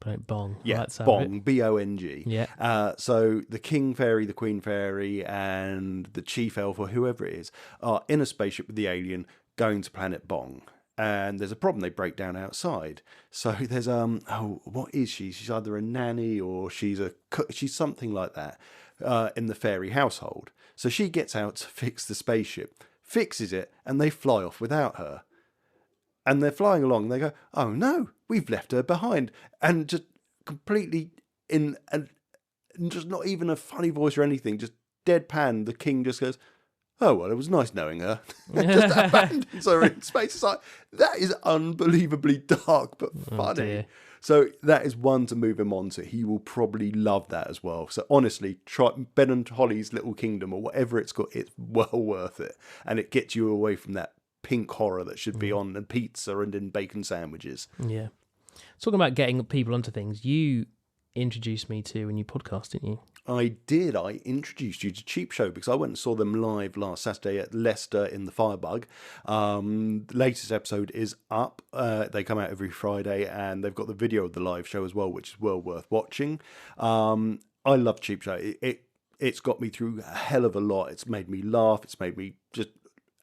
Planet Bong. Yeah, That's Bong, Bong. Yeah. So the King Fairy, the Queen Fairy, and the Chief Elf, or whoever it is, are in a spaceship with the alien going to planet Bong. And there's a problem, they break down outside. So there's, what is she? She's either a nanny or she's something like that in the fairy household. So she gets out to fix the spaceship, fixes it, and they fly off without her. And they're flying along, and they go, "Oh no, we've left her behind." And just completely and just not even a funny voice or anything, just deadpan, the king just goes, "Oh, well, it was nice knowing her." Just abandons her in space. It's like, that is unbelievably dark, but funny. Dear. So that is one to move him on to. He will probably love that as well. So honestly, try Ben and Holly's Little Kingdom or whatever it's got. It's well worth it. And it gets you away from that pink horror that should be on and pizza and in bacon sandwiches. Yeah. Talking about getting people onto things, you introduced me to a new podcast, didn't you? I did. I introduced you to Cheap Show because I went and saw them live last Saturday at Leicester in the Firebug. The latest episode is up. They come out every Friday, and they've got the video of the live show as well, which is well worth watching. I love Cheap Show. It's got me through a hell of a lot. It's made me laugh. It's made me just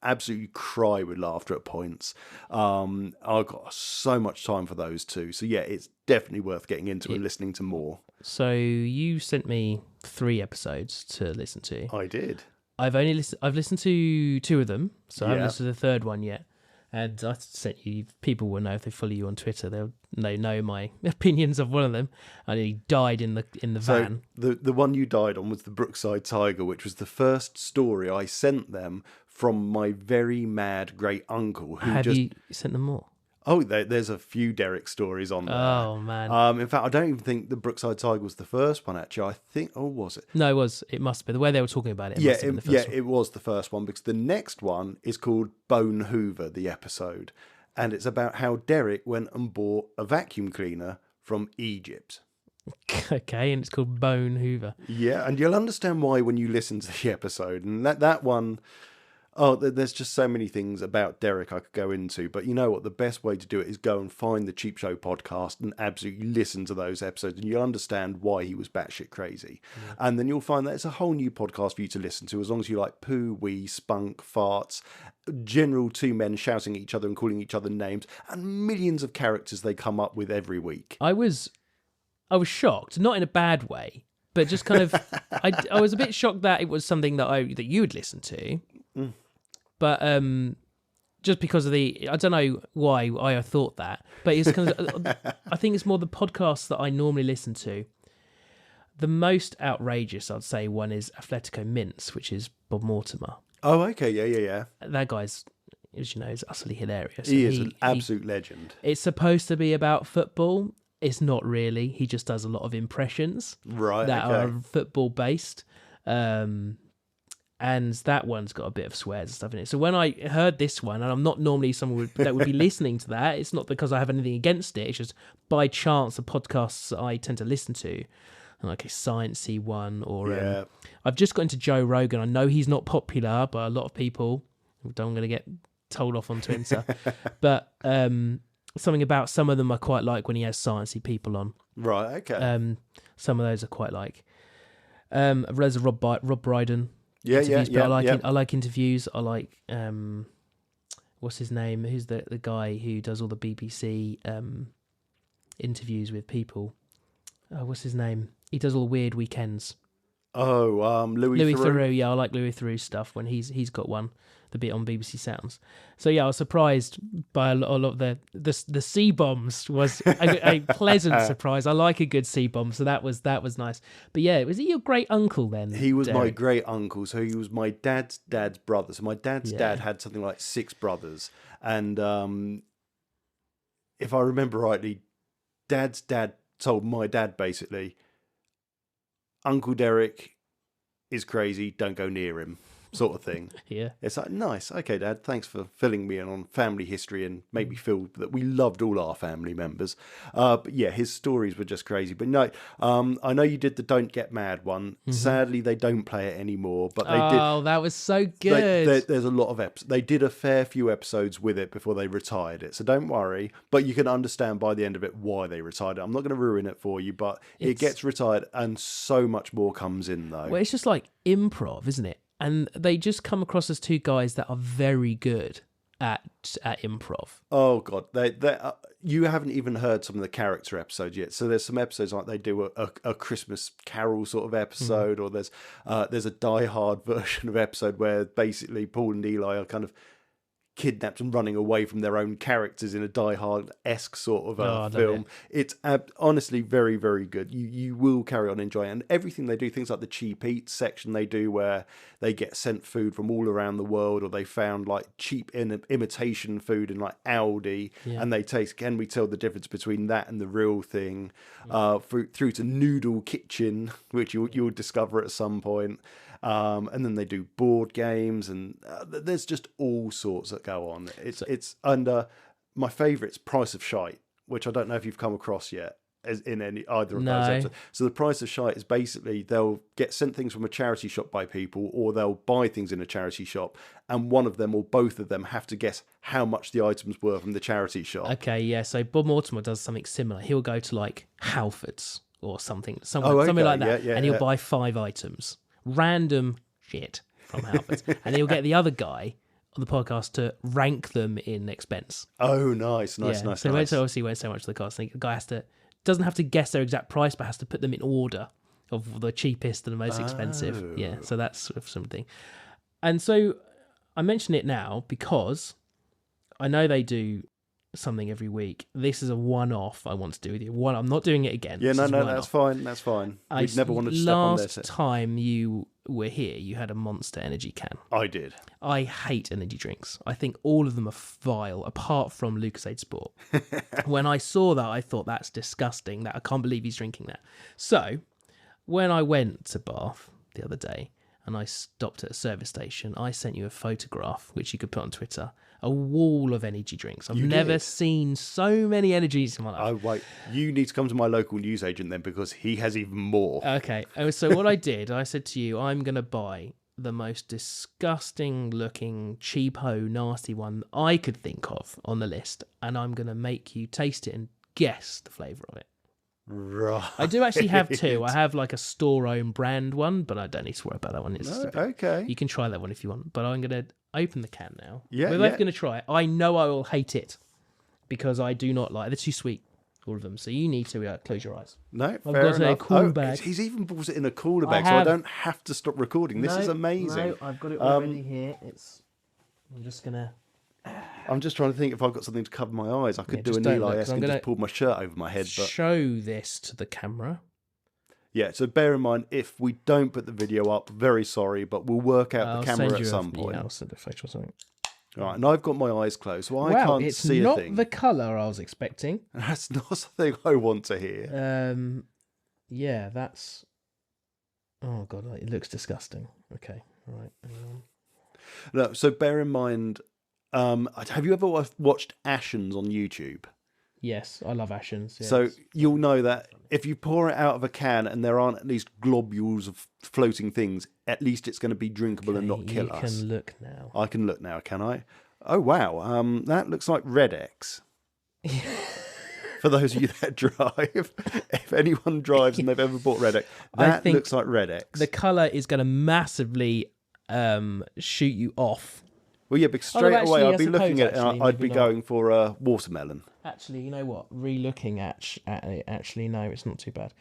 absolutely cry with laughter at points. I've got so much time for those two. So yeah, it's definitely worth getting into and listening to more. So you sent me 3 episodes to listen to. I did. I've listened to 2 of them, so I haven't listened to the third one yet. And I sent you. People will know if they follow you on Twitter. They know my opinions of one of them. And he died in the van. The one you died on was the Brookside Tiger, which was the first story I sent them from my very mad great uncle. Who you sent them more? Oh, there's a few Derek stories on there. Oh, man. In fact, I don't even think the Brookside Tiger was the first one, actually. I think, was it? No, it was. It must be. The way they were talking about it, must have been the first one. It was the first one, because the next one is called Bone Hoover, the episode. And it's about how Derek went and bought a vacuum cleaner from Egypt. Okay, and it's called Bone Hoover. Yeah, and you'll understand why when you listen to the episode. And that one, oh, there's just so many things about Derek I could go into. But you know what? The best way to do it is go and find the Cheap Show podcast and absolutely listen to those episodes, and you'll understand why he was batshit crazy. Yeah. And then you'll find that it's a whole new podcast for you to listen to, as long as you like poo, wee, spunk, farts, general two men shouting at each other and calling each other names, and millions of characters they come up with every week. I was shocked, not in a bad way, but just kind of, I was a bit shocked that it was something that you would listen to, but just because of I don't know why I thought that, but it's kind of, I think it's more the podcasts that I normally listen to. The most outrageous, I'd say, one is Athletico Mints, which is Bob Mortimer. Oh, okay, yeah. That guy's, as you know, is utterly hilarious. He is an absolute legend. It's supposed to be about football. It's not really. He just does a lot of impressions that are football based. And that one's got a bit of swears and stuff in it. So when I heard this one, and I'm not normally someone that would be listening to that, it's not because I have anything against it. It's just by chance the podcasts I tend to listen to, like a sciencey one, or I've just got into Joe Rogan. I know he's not popular by a lot of people. I'm going to get told off on Twitter, but something about some of them I quite like when he has sciencey people on. Right, okay. Some of those I quite like. There's a Rob Brydon. Yeah. I like interviews. I like what's his name? Who's the guy who does all the BBC interviews with people? What's his name? He does all the weird weekends. Oh, Louis Theroux. Yeah, I like Louis Theroux stuff when he's got one. The bit on BBC Sounds. So yeah, I was surprised by a lot of the C bombs. Was a pleasant surprise. I like a good C bomb, so that was nice. But yeah, was he your great uncle then? He was Derek? my great uncle. So he was my dad's brother. So my dad's dad had something like 6 brothers, and if I remember rightly, Dad's dad told my dad basically, Uncle Derek is crazy. Don't go near him. Sort of thing. Yeah. It's like, nice. Okay, Dad, thanks for filling me in on family history and make me feel that we loved all our family members. But yeah, his stories were just crazy. But no, I know you did the Don't Get Mad one. Mm-hmm. Sadly, they don't play it anymore, but they did. Oh, that was so good. There's a lot of episodes. They did a fair few episodes with it before they retired it. So don't worry, but you can understand by the end of it why they retired it. I'm not going to ruin it for you, but it gets retired and so much more comes in though. Well, it's just like improv, isn't it? And they just come across as two guys that are very good at improv. Oh God, you haven't even heard some of the character episodes yet. So there's some episodes like they do a Christmas Carol sort of episode, or there's a Die Hard version of episode where basically Paul and Eli are kind of kidnapped and running away from their own characters in a Die Hard-esque sort of film. It's honestly very, very good. You will carry on enjoying it. And everything they do, things like the cheap eats section they do where they get sent food from all around the world, or they found like cheap imitation food in like Aldi, and they taste, can we tell the difference between that and the real thing, through to Noodle Kitchen, which you'll discover at some point. And then they do board games, and there's just all sorts that go on. It's under my favourite's Price of Shite, which I don't know if you've come across yet in either of those episodes. So the Price of Shite is basically they'll get sent things from a charity shop by people, or they'll buy things in a charity shop, and one of them or both of them have to guess how much the items were from the charity shop. Okay, yeah. So Bob Mortimer does something similar. He'll go to like Halfords or something like that, and he'll buy 5 items. Random shit from Halfords, and he'll get the other guy on the podcast to rank them in expense. Oh, nice. So obviously won't say much to the cost. The guy doesn't have to guess their exact price, but has to put them in order of the cheapest to the most expensive. Yeah, so that's sort of something. And so I mention it now because I know they do something every week. This is a one-off I want to do with you. I'm not doing it again. Yeah, no, that's fine. That's fine. We'd never wanted to step on this. Last time you were here, you had a Monster energy can. I did. I hate energy drinks. I think all of them are vile, apart from Lucasade Sport. When I saw that, I thought, that's disgusting. That I can't believe he's drinking that. So, when I went to Bath the other day, and I stopped at a service station, I sent you a photograph, which you could put on Twitter, a wall of energy drinks. I've You never did? seen so many energies in my life. Oh, wait. You need to come to my local newsagent then, because he has even more. Okay, so what I did, I said to you, I'm going to buy the most disgusting looking, cheapo, nasty one I could think of on the list, and I'm going to make you taste it and guess the flavour of it. Right. I do actually have two. I have like a store-owned brand one, but I don't need to worry about that one. It's No, okay. You can try that one if you want, but I'm going to open the can now. Yeah, We're both yeah. going to try it. I know I will hate it because I do not like. They're too sweet, all of them. So you need to close your eyes. No, fair got a enough. cool bag. He's even bought it in a cooler I bag, so I have. don't have to stop recording. This is amazing. No, I've got it already here. I'm just gonna. I'm just trying to think if I've got something to cover my eyes. I could do just an don't Eli look, 'cause esque I'm and gonna just pull my shirt over my head. But show this to the camera. yeah, so bear in mind, if we don't put the video up, very sorry, but we'll work out the camera at some point. Yeah, I'll send a photo or something. All right, and I've got my eyes closed, so I Wow, can't it's see a not thing. the colour I was expecting. That's not something I want to hear. Yeah, that's. Oh god, it looks disgusting. Okay, all right. Hang on. No, so bear in mind, have you ever watched Ashens on YouTube? Yes, I love Ashens. Yes. So you'll know that if you pour it out of a can and there aren't at least globules of floating things, at least it's going to be drinkable and not kill us. You can look now. I can look now, can I? Oh, wow. That looks like Red X. For those of you that drive, if anyone drives and they've ever bought Red X, that looks like Red X. The colour is going to massively shoot you off. Well, yeah, because straight away I'd be looking at it and I'd be maybe going for a watermelon. Actually, you know what? Re-looking at it, actually, no, it's not too bad.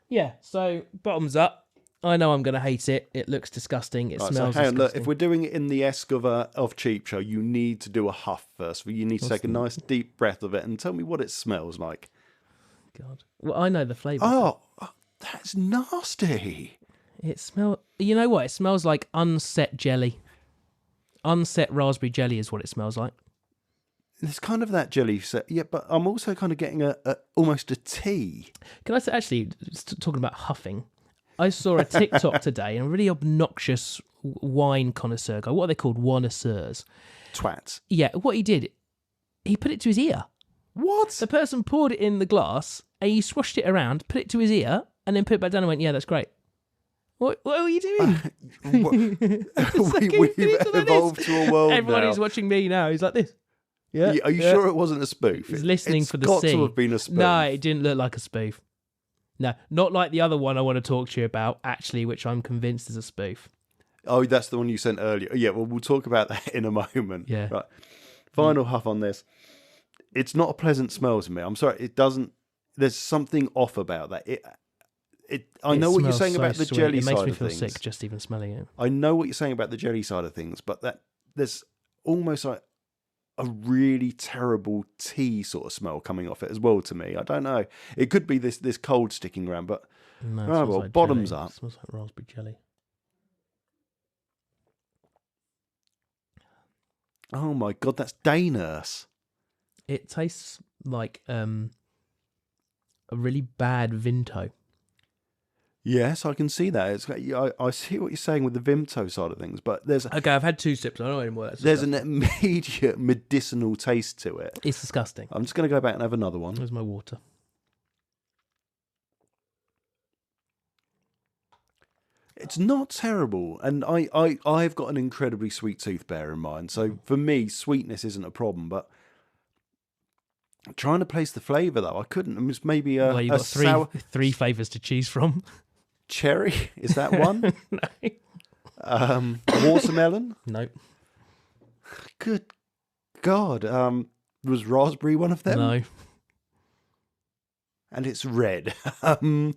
Yeah, so bottoms up. I know I'm going to hate it. It looks disgusting. It smells disgusting. Look, if we're doing it in the esque of Cheap Show, you need to do a huff first. You need to take a nice deep breath of it and tell me what it smells like. God. Well, I know the flavour. Oh, that's nasty. It smells... You know what? It smells like unset jelly. Unset raspberry jelly is what it smells like. It's kind of that jelly set, yeah, but I'm also kind of getting almost a tea. Can I say, actually, talking about huffing, I saw a TikTok today, and a really obnoxious wine connoisseur guy. What are they called? Wannoisseurs. Twats. Yeah, what he did, he put it to his ear. What? The person poured it in the glass, and he swashed it around, put it to his ear, and then put it back down and went, yeah, that's great. What are you doing? We've evolved to a world Everyone now. who's watching me now is like this. Yeah. Are you sure it wasn't a spoof? He's listening for the It's got C. to have been a spoof. No, it didn't look like a spoof. No, not like the other one I want to talk to you about, actually, which I'm convinced is a spoof. Oh, that's the one you sent earlier. Yeah, well, we'll talk about that in a moment. Yeah. Right. Final huff on this. It's not a pleasant smell to me. I'm sorry. It doesn't. There's something off about that. I know what you're saying about the jelly side of things. It makes me feel sick just even smelling it. I know what you're saying about the jelly side of things, but there's almost like a really terrible tea sort of smell coming off it as well to me. I don't know. It could be this cold sticking around, but No, oh well, like bottoms jelly. up. It smells like raspberry jelly. Oh my god, that's day nurse. It tastes like a really bad Vinto. Yes, I can see that. I see what you're saying with the Vimto side of things, but there's Okay, I've had 2 sips. I don't know anymore. there's an immediate medicinal taste to it. It's disgusting. I'm just going to go back and have another one. Where's my water? It's not terrible, and I've got an incredibly sweet tooth, bear in mind. So for me, sweetness isn't a problem, but trying to place the flavour though, I couldn't. It was maybe Well, you've a got sour three flavours to choose from. cherry. Is that one? No. Watermelon. Nope. Good God. Was raspberry one of them? No. And it's red. You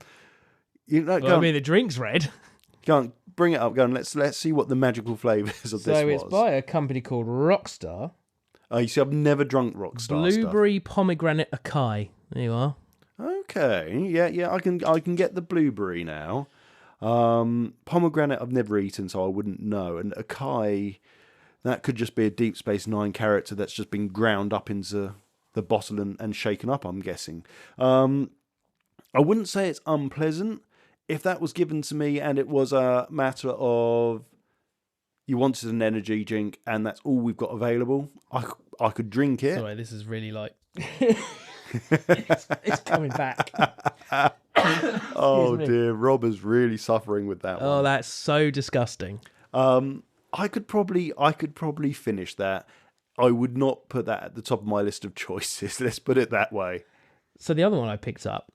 know, Well, I mean, the drink's red. go on, bring it up. Go on, let's see what the magical flavours of this So was. it's by a company called Rockstar. Oh, you see, I've never drunk Rockstar stuff. Blueberry pomegranate acai. There you are. Okay, yeah, I can get the blueberry now. Pomegranate I've never eaten, so I wouldn't know. And acai, that could just be a Deep Space Nine character that's just been ground up into the bottle and shaken up, I'm guessing. I wouldn't say it's unpleasant. If that was given to me and it was a matter of you wanted an energy drink, and that's all we've got available, I could drink it. Sorry, this is really like it's coming back. Oh dear, Rob is really suffering with that Oh, one. that's so disgusting. I could probably finish that. I would not put that at the top of my list of choices. Let's put it that way. So the other one I picked up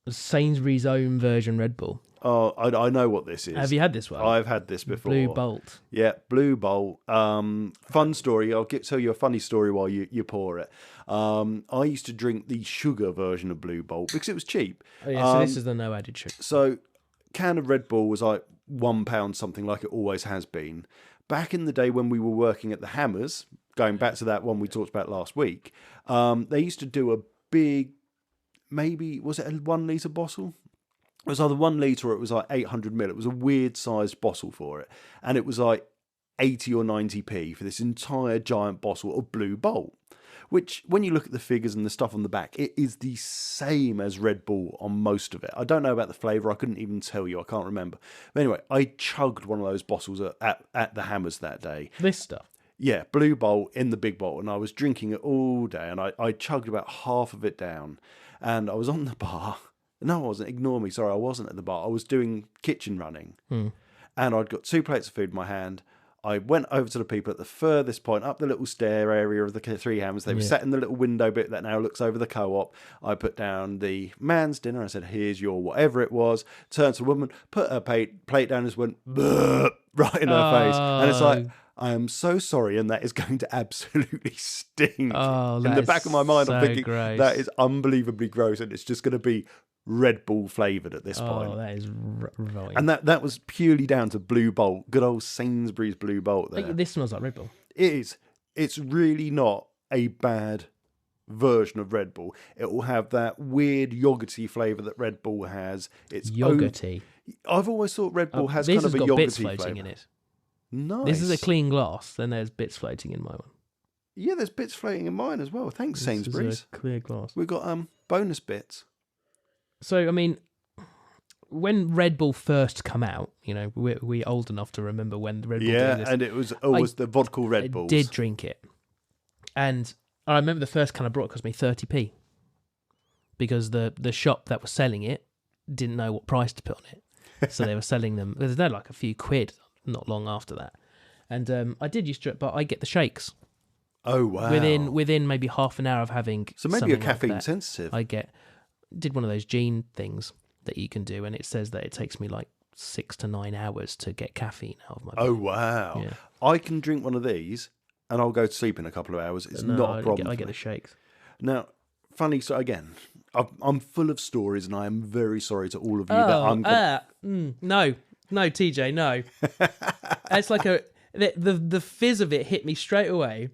was Sainsbury's own version Red Bull. Oh, I know what this is. Have you had this one? I've had this before. Blue Bolt. Yeah, Blue Bolt. Fun story. I'll tell you a funny story while you pour it. I used to drink the sugar version of Blue Bolt because it was cheap. Oh yeah, so this is the no added sugar. So, can of Red Bull was like £1, something like it always has been. Back in the day when we were working at the Hammers, going back to that one we talked about last week, they used to do a big, maybe, was it a 1 litre bottle? It was either 1 litre or it was like 800ml. It was a weird sized bottle for it. And it was like 80 or 90p for this entire giant bottle of Blue Bolt. Which, when you look at the figures and the stuff on the back, it is the same as Red Bull on most of it. I don't know about the flavour. I couldn't even tell you. I can't remember. But anyway, I chugged one of those bottles at the Hammers that day. This stuff. Yeah, Blue Bolt in the big bottle. And I was drinking it all day. And I chugged about half of it down. And I was on the bar. No, I wasn't. Ignore me. Sorry, I wasn't at the bar. I was doing kitchen running. And I'd got 2 plates of food in my hand. I went over to the people at the furthest point, up the little stair area of the Three Hammers. They were sat in the little window bit that now looks over the co-op. I put down the man's dinner. I said, here's your whatever it was. Turned to the woman, put her plate down and just went, right in her face. And it's like, I am so sorry, and that is going to absolutely stink. Oh, in the back of my mind, so I'm thinking, gross. that is unbelievably gross, and it's just going to be Red Bull flavoured at this point. Oh, that is right. And that was purely down to Blue Bolt. Good old Sainsbury's Blue Bolt there. This smells like Red Bull. It is. It's really not a bad version of Red Bull. It will have that weird yogurty flavour that Red Bull has. It's Yogurty. I've always thought Red Bull has This kind of has a got bits yogurty floating flavour. in it. Nice. This is a clean glass, then there's bits floating in my one. Yeah, there's bits floating in mine as well. Thanks, This Sainsbury's. is a clear glass. We've got bonus bits. So, I mean, when Red Bull first come out, you know, we're old enough to remember when the Red Bull Yeah, did this. and it was always the vodka Red Bulls. I did drink it. And I remember the first can I brought cost me 30p. Because the shop that was selling it didn't know what price to put on it. So they were selling them, they're like a few quid not long after that. And I did used to, but I get the shakes. Oh, wow. Within maybe half an hour of having So maybe something you're like caffeine that, sensitive. I did one of those gene things that you can do, and it says that it takes me like 6 to 9 hours to get caffeine out of my body. Oh, wow. Yeah. I can drink one of these and I'll go to sleep in a couple of hours. It's not a problem. I for get me. the shakes. Now, funny, so again, I'm full of stories and I am very sorry to all of you that I'm... No, TJ, no. It's like the fizz of it hit me straight away.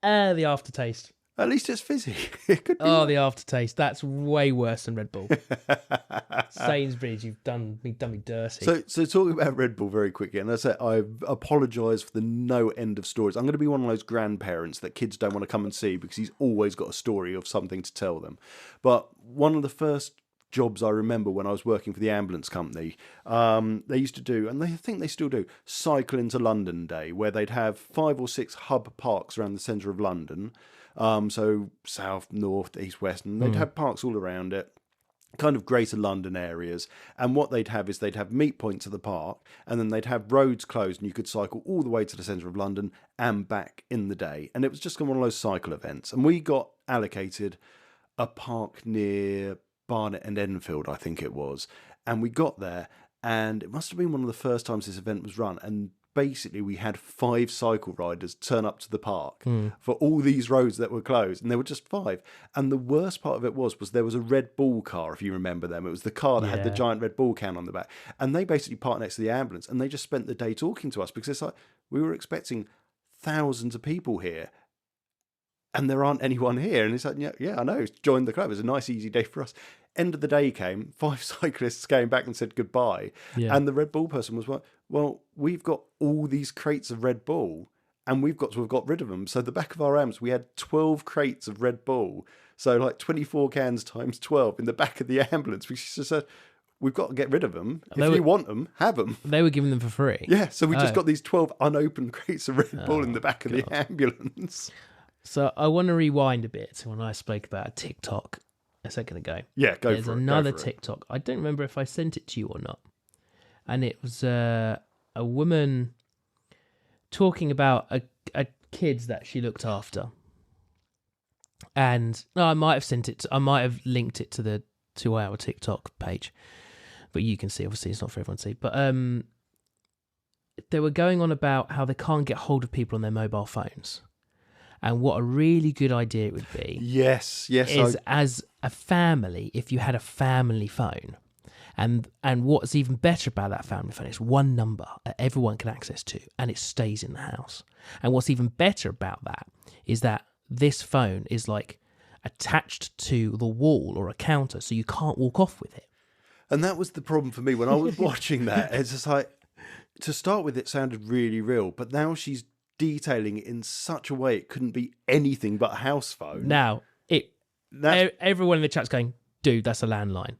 The aftertaste. At least it's fizzy. It could be. Oh, the aftertaste. That's way worse than Red Bull. Sainsbury's, you've done me dirty. So talking about Red Bull very quickly, and I apologise for the no end of stories. I'm going to be one of those grandparents that kids don't want to come and see because he's always got a story of something to tell them. But one of the first jobs I remember when I was working for the ambulance company, they used to do, and I think they still do, Cycle into London Day, where they'd have 5 or 6 hub parks around the centre of London. So south, north, east, west, and they'd have parks all around it, kind of greater London areas. And what they'd have is they'd have meet points at the park, and then they'd have roads closed, and you could cycle all the way to the centre of London and back in the day. And it was just one of those cycle events. And we got allocated a park near Barnet and Enfield, I think it was. And we got there, and it must have been one of the first times this event was run. And basically we had 5 cycle riders turn up to the park for all these roads that were closed, and there were just 5. And the worst part of it was there was a Red Bull car, if you remember them. It was the car that had the giant Red Bull can on the back, and they basically parked next to the ambulance, and they just spent the day talking to us because it's like we were expecting thousands of people here and there aren't anyone here. And it's like, yeah, I know, join the club. It's a nice easy day for us. End of the day came, 5 cyclists came back and said goodbye. Yeah. And the Red Bull person was like, well, we've got all these crates of Red Bull and we've got to have got rid of them. So the back of our amps, we had 12 crates of Red Bull. So like 24 cans times 12 in the back of the ambulance. We just said, we've got to get rid of them. If They were- you want them, have them. They were giving them for free. Yeah, so we just Oh. got these 12 unopened crates of Red Bull in the back of the ambulance. So I want to rewind a bit to when I spoke about TikTok a second ago. Yeah, go There's for it. another go for it. TikTok. I don't remember if I sent it to you or not. And it was a woman talking about a kids that she looked after. And no, I might have sent it. I might have linked it to our TikTok page, but you can see. Obviously, it's not for everyone to see. But they were going on about how they can't get hold of people on their mobile phones, and what a really good idea it would be. Yes. Is as a family, if you had a family phone, and what's even better about that family phone is one number that everyone can access to, and it stays in the house. And what's even better about that is that this phone is like attached to the wall or a counter, so you can't walk off with it. And that was the problem for me when I was watching that. It's just like, to start with, it sounded really real, but now she's detailing it in such a way it couldn't be anything but a house phone. Now, everyone in the chat's going, dude, that's a landline.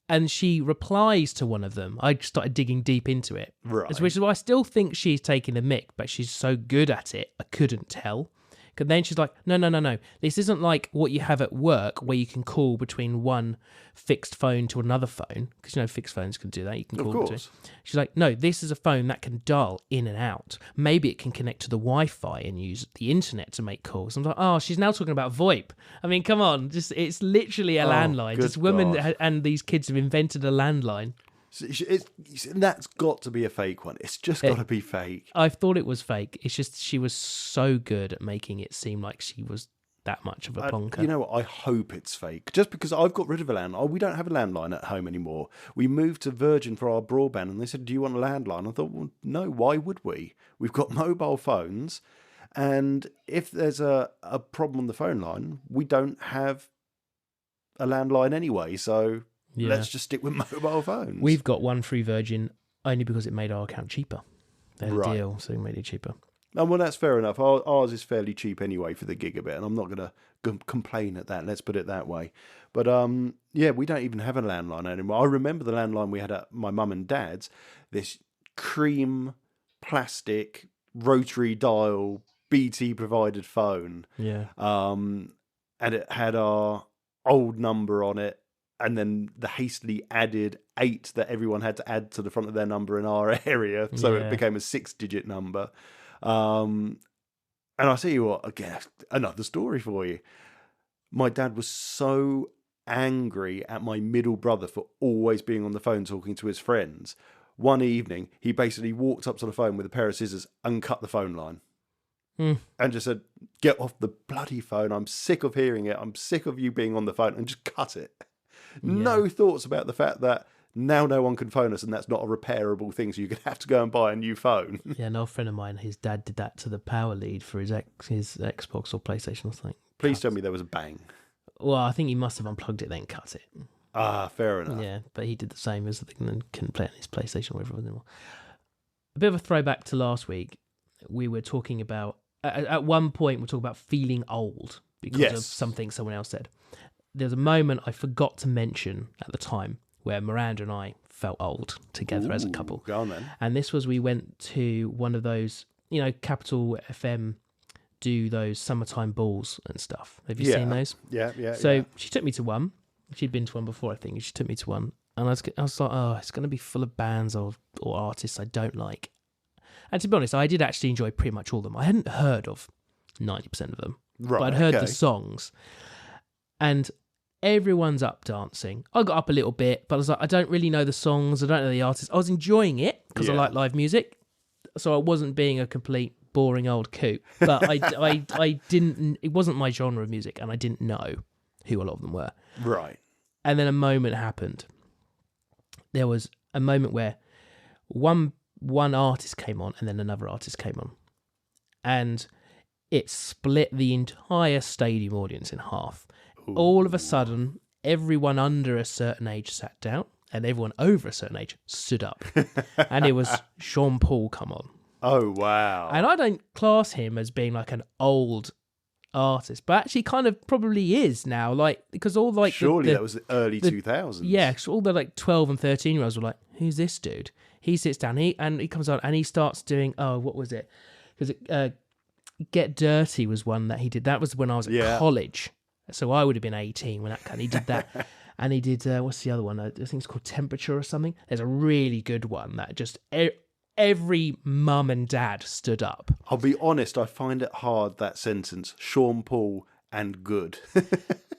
And she replies to one of them. I started digging deep into it. Right. Which is why I still think she's taking the mick, but she's so good at it, I couldn't tell. And then she's like, no. This isn't like what you have at work where you can call between one fixed phone to another phone. Because, you know, fixed phones can do that. You can call between. She's like, no, this is a phone that can dial in and out. Maybe it can connect to the Wi-Fi and use the internet to make calls. I'm like, oh, she's now talking about VoIP. I mean, come on. It's literally a landline. This woman and these kids have invented a landline. That's got to be a fake one. It's just got to be fake. I thought it was fake. It's just she was so good at making it seem like she was that much of a plonker. You know what? I hope it's fake. Just because I've got rid of a landline. We don't have a landline at home anymore. We moved to Virgin for our broadband, and they said, do you want a landline? I thought, well, no, why would we? We've got mobile phones, and if there's a problem on the phone line, we don't have a landline anyway, so... Yeah. Let's just stick with mobile phones. We've got one through Virgin only because it made our account cheaper. They had a deal, so it made it cheaper. Oh, well, that's fair enough. Ours is fairly cheap anyway for the gigabit, and I'm not going to complain at that. Let's put it that way. But yeah, we don't even have a landline anymore. I remember the landline we had at my mum and dad's, this cream plastic rotary dial BT provided phone. Yeah. And it had our old number on it. And then the hastily added 8 that everyone had to add to the front of their number in our area. So it became a 6-digit number. And I'll tell you what, again, another story for you. My dad was so angry at my middle brother for always being on the phone talking to his friends. One evening, he basically walked up to the phone with a pair of scissors and cut the phone line. And just said, get off the bloody phone. I'm sick of hearing it. I'm sick of you being on the phone, and just cut it. No thoughts about the fact that now no one can phone us, and that's not a repairable thing, so you're going to have to go and buy a new phone. Yeah, an old friend of mine, his dad did that to the power lead for his Xbox or PlayStation or something. Please tell me there was a bang. Well, I think he must have unplugged it then cut it. Ah, fair enough. Yeah, but he did the same as the thing and couldn't play it on his PlayStation or whatever it was anymore. A bit of a throwback to last week. We were talking about, at one point, we were talking about feeling old because of something someone else said. There's a moment I forgot to mention at the time where Miranda and I felt old together as a couple. Go on then. And this was, we went to one of those, you know, Capital FM do those summertime balls and stuff. Have you seen those? Yeah. So she took me to one. She'd been to one before, I think. She took me to one. And I was like, oh, it's going to be full of bands or artists I don't like. And to be honest, I did actually enjoy pretty much all of them. I hadn't heard of 90% of them. Right, but I'd heard the songs. And everyone's up dancing. I got up a little bit, but I was like, I don't really know the songs. I don't know the artists. I was enjoying it because I like live music. So I wasn't being a complete boring old coot. But I didn't, it wasn't my genre of music, and I didn't know who a lot of them were. Right. And then a moment happened. There was a moment where one artist came on and then another artist came on. And it split the entire stadium audience in half. Ooh. All of a sudden, everyone under a certain age sat down and everyone over a certain age stood up. And it was Sean Paul come on. Oh, wow. And I don't class him as being like an old artist, but actually kind of probably is now, like, because all like Surely that was the early 2000s. Yeah, 'cause all the like 12 and 13-year-olds were like, who's this dude? He sits down, he comes on and he starts doing, what was it? Because Get Dirty was one that he did. That was when I was at college, so I would have been 18 when he did that. And he did, what's the other one? I think it's called Temperature or something. There's a really good one that just every mum and dad stood up. I'll be honest, I find it hard, that sentence, Sean Paul and good.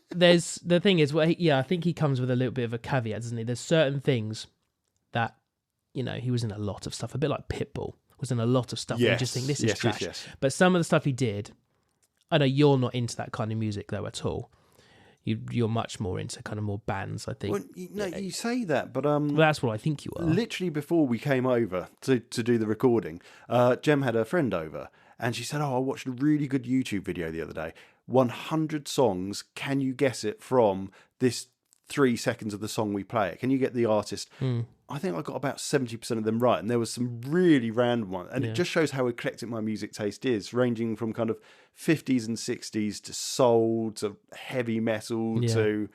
There's the thing is, I think he comes with a little bit of a caveat, doesn't he? There's certain things that, he was in a lot of stuff, a bit like Pitbull was in a lot of stuff. Yes. And you just think this is trash. Yes. But some of the stuff he did, I know you're not into that kind of music though at all. You're much more into kind of more bands, I think. Well, you say that, but well, that's what I think you are. Literally before we came over to do the recording, Jem had a friend over, and she said, "Oh, I watched a really good YouTube video the other day. 100 songs. Can you guess it from this 3 seconds of the song we play it? Can you get the artist?" I think I got about 70% of them right, and there was some really random ones. And it just shows how eclectic my music taste is, ranging from kind of 50s and 60s to soul to heavy metal to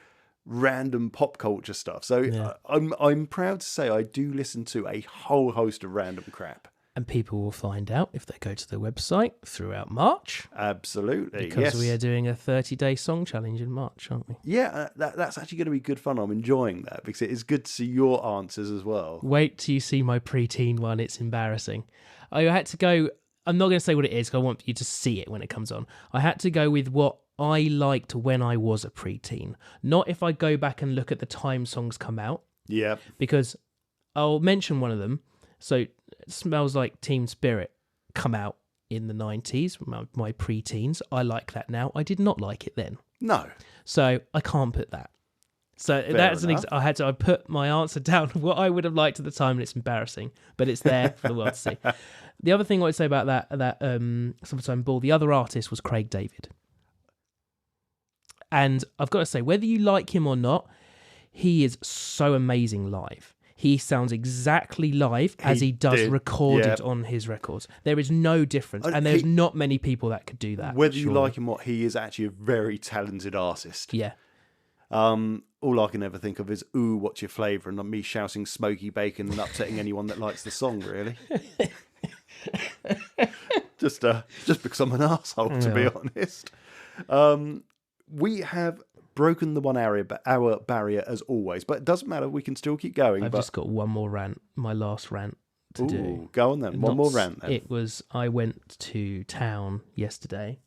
random pop culture stuff. So I'm proud to say I do listen to a whole host of random crap. And people will find out if they go to the website throughout March. Absolutely, because we are doing a 30-day song challenge in March, aren't we? Yeah, that's actually going to be good fun. I'm enjoying that because it is good to see your answers as well. Wait till you see my preteen one. It's embarrassing. I had to go... I'm not going to say what it is because I want you to see it when it comes on. I had to go with what I liked when I was a preteen. Not if I go back and look at the time songs come out. Yeah. Because I'll mention one of them. So It Smells Like Teen Spirit come out in the 90s, my pre-teens. I like that now. I did not like it then. No. So I can't put that. So that's an I put my answer down what I would have liked at the time, and it's embarrassing, but it's there for the world to see. The other thing I would say about that Summertime Ball, the other artist was Craig David. And I've got to say, whether you like him or not, he is so amazing live. He sounds exactly live as he does recorded on his records. There is no difference. And there's not many people that could do that. Whether you like him or not, he is actually a very talented artist. Yeah. All I can ever think of is, ooh, what's your flavour? And me shouting smoky bacon and upsetting anyone that likes the song, really. just because I'm an arsehole, to be honest. We have broken the 1 hour barrier as always, but it doesn't matter. We can still keep going. I've just got one more rant, my last rant to do. Go on then. One more rant then. I went to town yesterday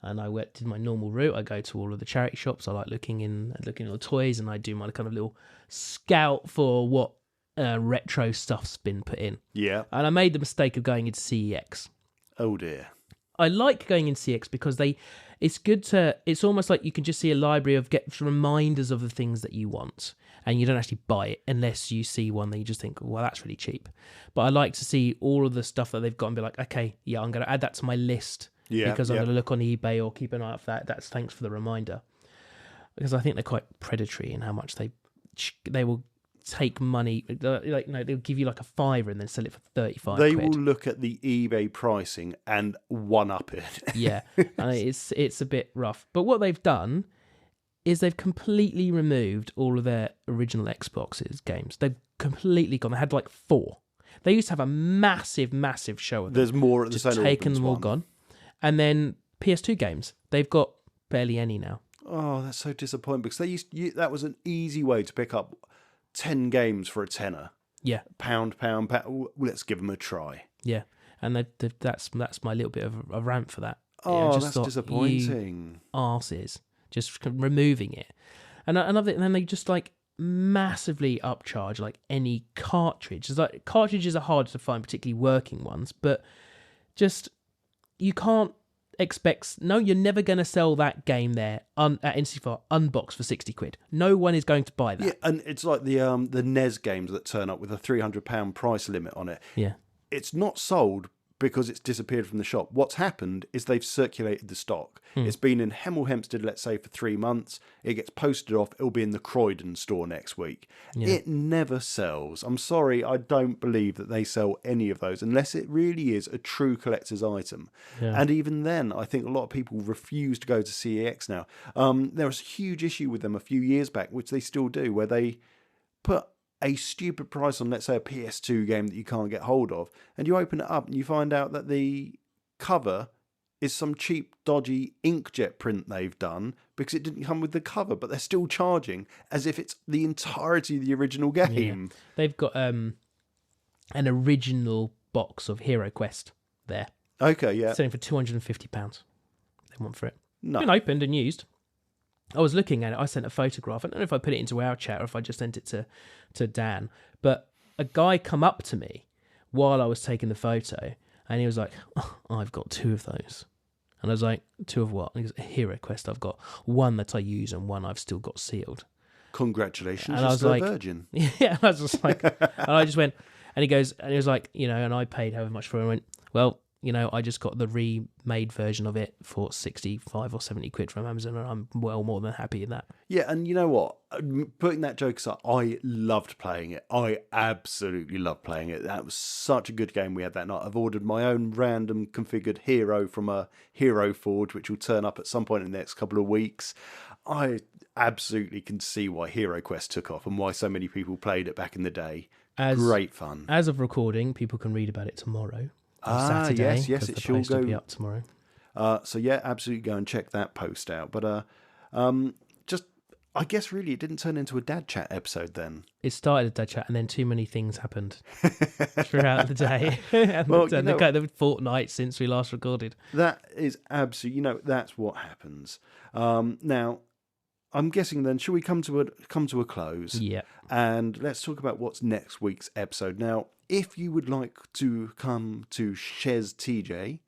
and I did my normal route. I go to all of the charity shops. I like looking at all the toys, and I do my kind of little scout for what retro stuff's been put in. Yeah. And I made the mistake of going into CEX. Oh dear. I like going in CX because it's almost like you can just see a library of reminders of the things that you want, and you don't actually buy it unless you see one that you just think, well, that's really cheap. But I like to see all of the stuff that they've got and be like, okay, yeah, I'm going to add that to my list because I'm going to look on eBay or keep an eye out for that. That's thanks for the reminder. Because I think they're quite predatory in how much they will take money, like, no, they'll give you like a £5 and then sell it for 35 They quid. will look at the eBay pricing and one up it. Yeah, and it's a bit rough. But what they've done is they've completely removed all of their original Xbox's games. They've completely gone. They had like 4. They used to have a massive show of them. There's more at the just taken them all gone. And then PS2 games, they've got barely any now. Oh, that's so disappointing, because that was an easy way to pick up 10 games for a tenner. Yeah. Pound. Let's give them a try. Yeah. And that's my little bit of a rant for that. Oh, I just that's disappointing. Arses, just removing it. And then they just like massively upcharge like any cartridge. It's like cartridges are hard to find, particularly working ones, but just you can't expect. No, you're never going to sell that game there at NC4 unboxed for 60 quid. No one is going to buy that. Yeah, and it's like the NES games that turn up with a £300 price limit on it. Yeah, it's not sold because it's disappeared from the shop. What's happened is they've circulated the stock. It's been in Hemel Hempstead, let's say, for 3 months. It gets posted off. It'll be in the Croydon store next week. Yeah. It never sells. I'm sorry, I don't believe that they sell any of those unless it really is a true collector's item. Yeah. And even then, I think a lot of people refuse to go to CEX now. There was a huge issue with them a few years back, which they still do, where they put a stupid price on, let's say, a PS2 game that you can't get hold of, and you open it up and you find out that the cover is some cheap, dodgy inkjet print they've done because it didn't come with the cover, but they're still charging as if it's the entirety of the original game. Yeah. They've got an original box of Hero Quest there. Okay, yeah. Selling for £250. They want for it. No. Been opened and used. I was looking at it. I sent a photograph. I don't know if I put it into our chat or if I just sent it to Dan. But a guy come up to me while I was taking the photo, and he was like, "Oh, I've got 2 of those." And I was like, 2 of what? And he goes, "A Hero Quest. I've got one that I use and one I've still got sealed." Congratulations, And you're I was still like, a virgin. Yeah, I was just like, and I just went, and he was like, and I paid however much for it. I went, well, I just got the remade version of it for 65 or 70 quid from Amazon, and I'm well more than happy in that. Yeah, and you know what? Putting that joke aside, I loved playing it. I absolutely loved playing it. That was such a good game we had that night. I've ordered my own random configured hero from a Hero Forge, which will turn up at some point in the next couple of weeks. I absolutely can see why Hero Quest took off and why so many people played it back in the day. Great fun. As of recording, people can read about it tomorrow. Saturday, yes, it the shall post will go be up tomorrow. So yeah, absolutely go and check that post out. But just, I guess really it didn't turn into a dad chat episode then. It started a dad chat, and then too many things happened throughout the day and Well, the fortnight since we last recorded. That is absolutely, that's what happens. Now, I'm guessing then, shall we come to a close? Yeah. And let's talk about what's next week's episode. Now, if you would like to come to Shez TJ,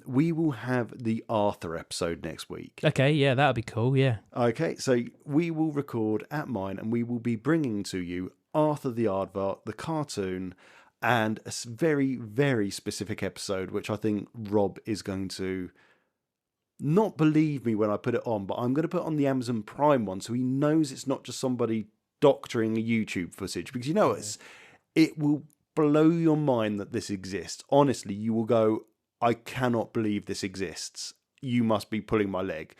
we will have the Arthur episode next week. Okay, yeah, that'll be cool, yeah. Okay, so we will record at mine and we will be bringing to you Arthur the Aardvark, the cartoon, and a very, very specific episode, which I think Rob is going to not believe me when I put it on, but I'm going to put on the Amazon Prime one so he knows it's not just somebody doctoring a YouTube footage, because it will blow your mind that this exists. Honestly, you will go, I cannot believe this exists. You must be pulling my leg.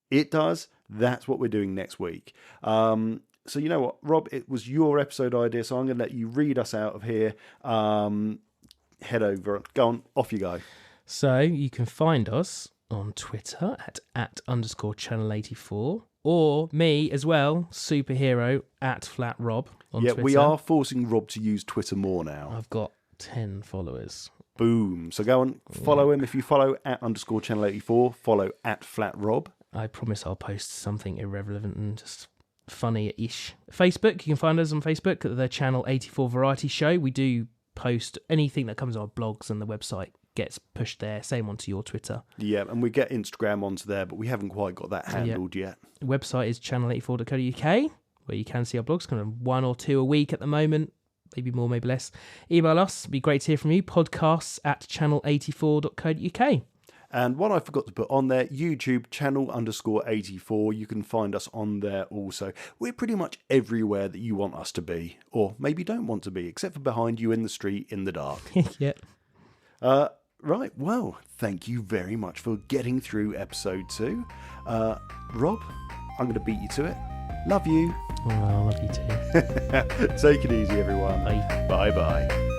It does. That's what we're doing next week. So you know what, Rob, it was your episode idea, so I'm going to let you read us out of here. Head over. Go on, off you go. So you can find us on Twitter at _channel84, or me as well, superhero @flatrob on Twitter. We are forcing Rob to use Twitter more now. I've got 10 followers. Boom. So go and follow him. If you follow @_channel84, follow @flatrob. I promise I'll post something irrelevant and just funny-ish. Facebook, you can find us on Facebook, the Channel 84 Variety Show. We do post anything that comes on our blogs, and the website gets pushed there. Same onto your Twitter. Yeah, and we get Instagram onto there, but we haven't quite got that handled yet. The website is channel84.co.uk, where you can see our blogs, kind of 1 or 2 a week at the moment, maybe more, maybe less. Email us, it'd be great to hear from you, podcasts@channel84.co.uk. And what I forgot to put on there, YouTube, channel_84. You can find us on there also. We're pretty much everywhere that you want us to be, or maybe don't want to be, except for behind you in the street in the dark. Yeah. Right, well, thank you very much for getting through episode 2. Rob, I'm going to beat you to it. Love you. Oh, I love you too. Take it easy, everyone. Bye. Bye-bye.